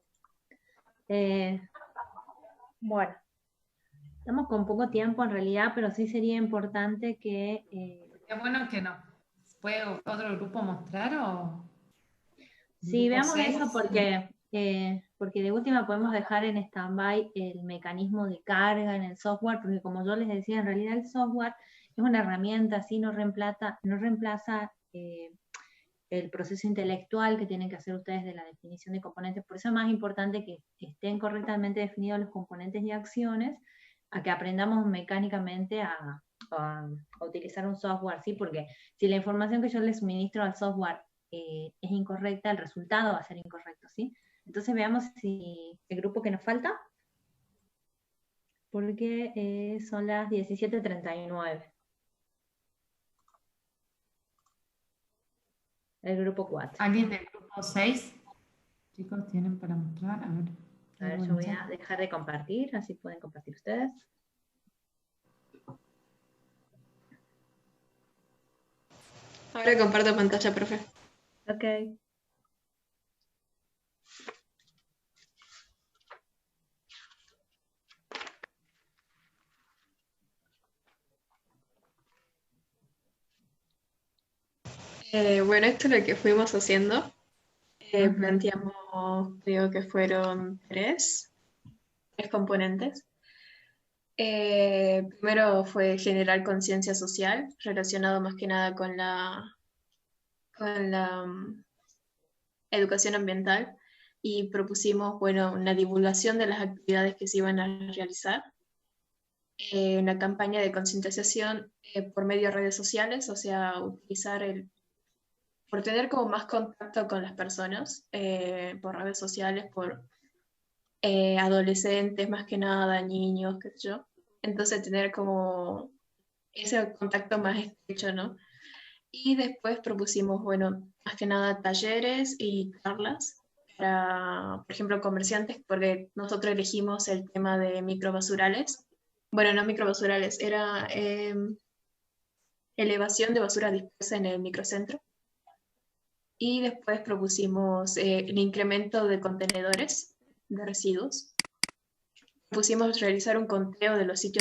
Bueno, estamos con poco tiempo en realidad, pero sí sería importante que... Qué bueno que no. ¿Puede otro grupo mostrar o...? Sí, veamos 6? eso porque de última podemos dejar en stand-by el mecanismo de carga en el software, porque como yo les decía, en realidad el software es una herramienta, así no reemplaza el proceso intelectual que tienen que hacer ustedes de la definición de componentes. Por eso es más importante que estén correctamente definidos los componentes y acciones, a que aprendamos mecánicamente a utilizar un software, ¿sí? Porque si la información que yo le suministro al software es incorrecta, el resultado va a ser incorrecto, ¿sí? Entonces veamos si el grupo que nos falta, porque son las 17:39. El grupo 4. ¿Alguien del grupo 6? Chicos, ¿tienen para mostrar? A ver, yo voy a dejar de compartir, así pueden compartir ustedes. Ahora comparto pantalla, profe. Ok. Bueno, esto es lo que fuimos haciendo. Planteamos creo que fueron tres componentes. Primero fue generar conciencia social, relacionado más que nada con la educación ambiental, y propusimos, bueno, una divulgación de las actividades que se iban a realizar, una campaña de concientización por medio de redes sociales, o sea, por tener como más contacto con las personas, por redes sociales, por adolescentes más que nada, niños, qué sé yo. Entonces tener como ese contacto más estrecho, ¿no? Y después propusimos, bueno, más que nada talleres y charlas para, por ejemplo, comerciantes, porque nosotros elegimos el tema de microbasurales. Bueno, no microbasurales, era elevación de basura dispersa en el microcentro. Y después propusimos el incremento de contenedores de residuos. Propusimos realizar un conteo de los sitios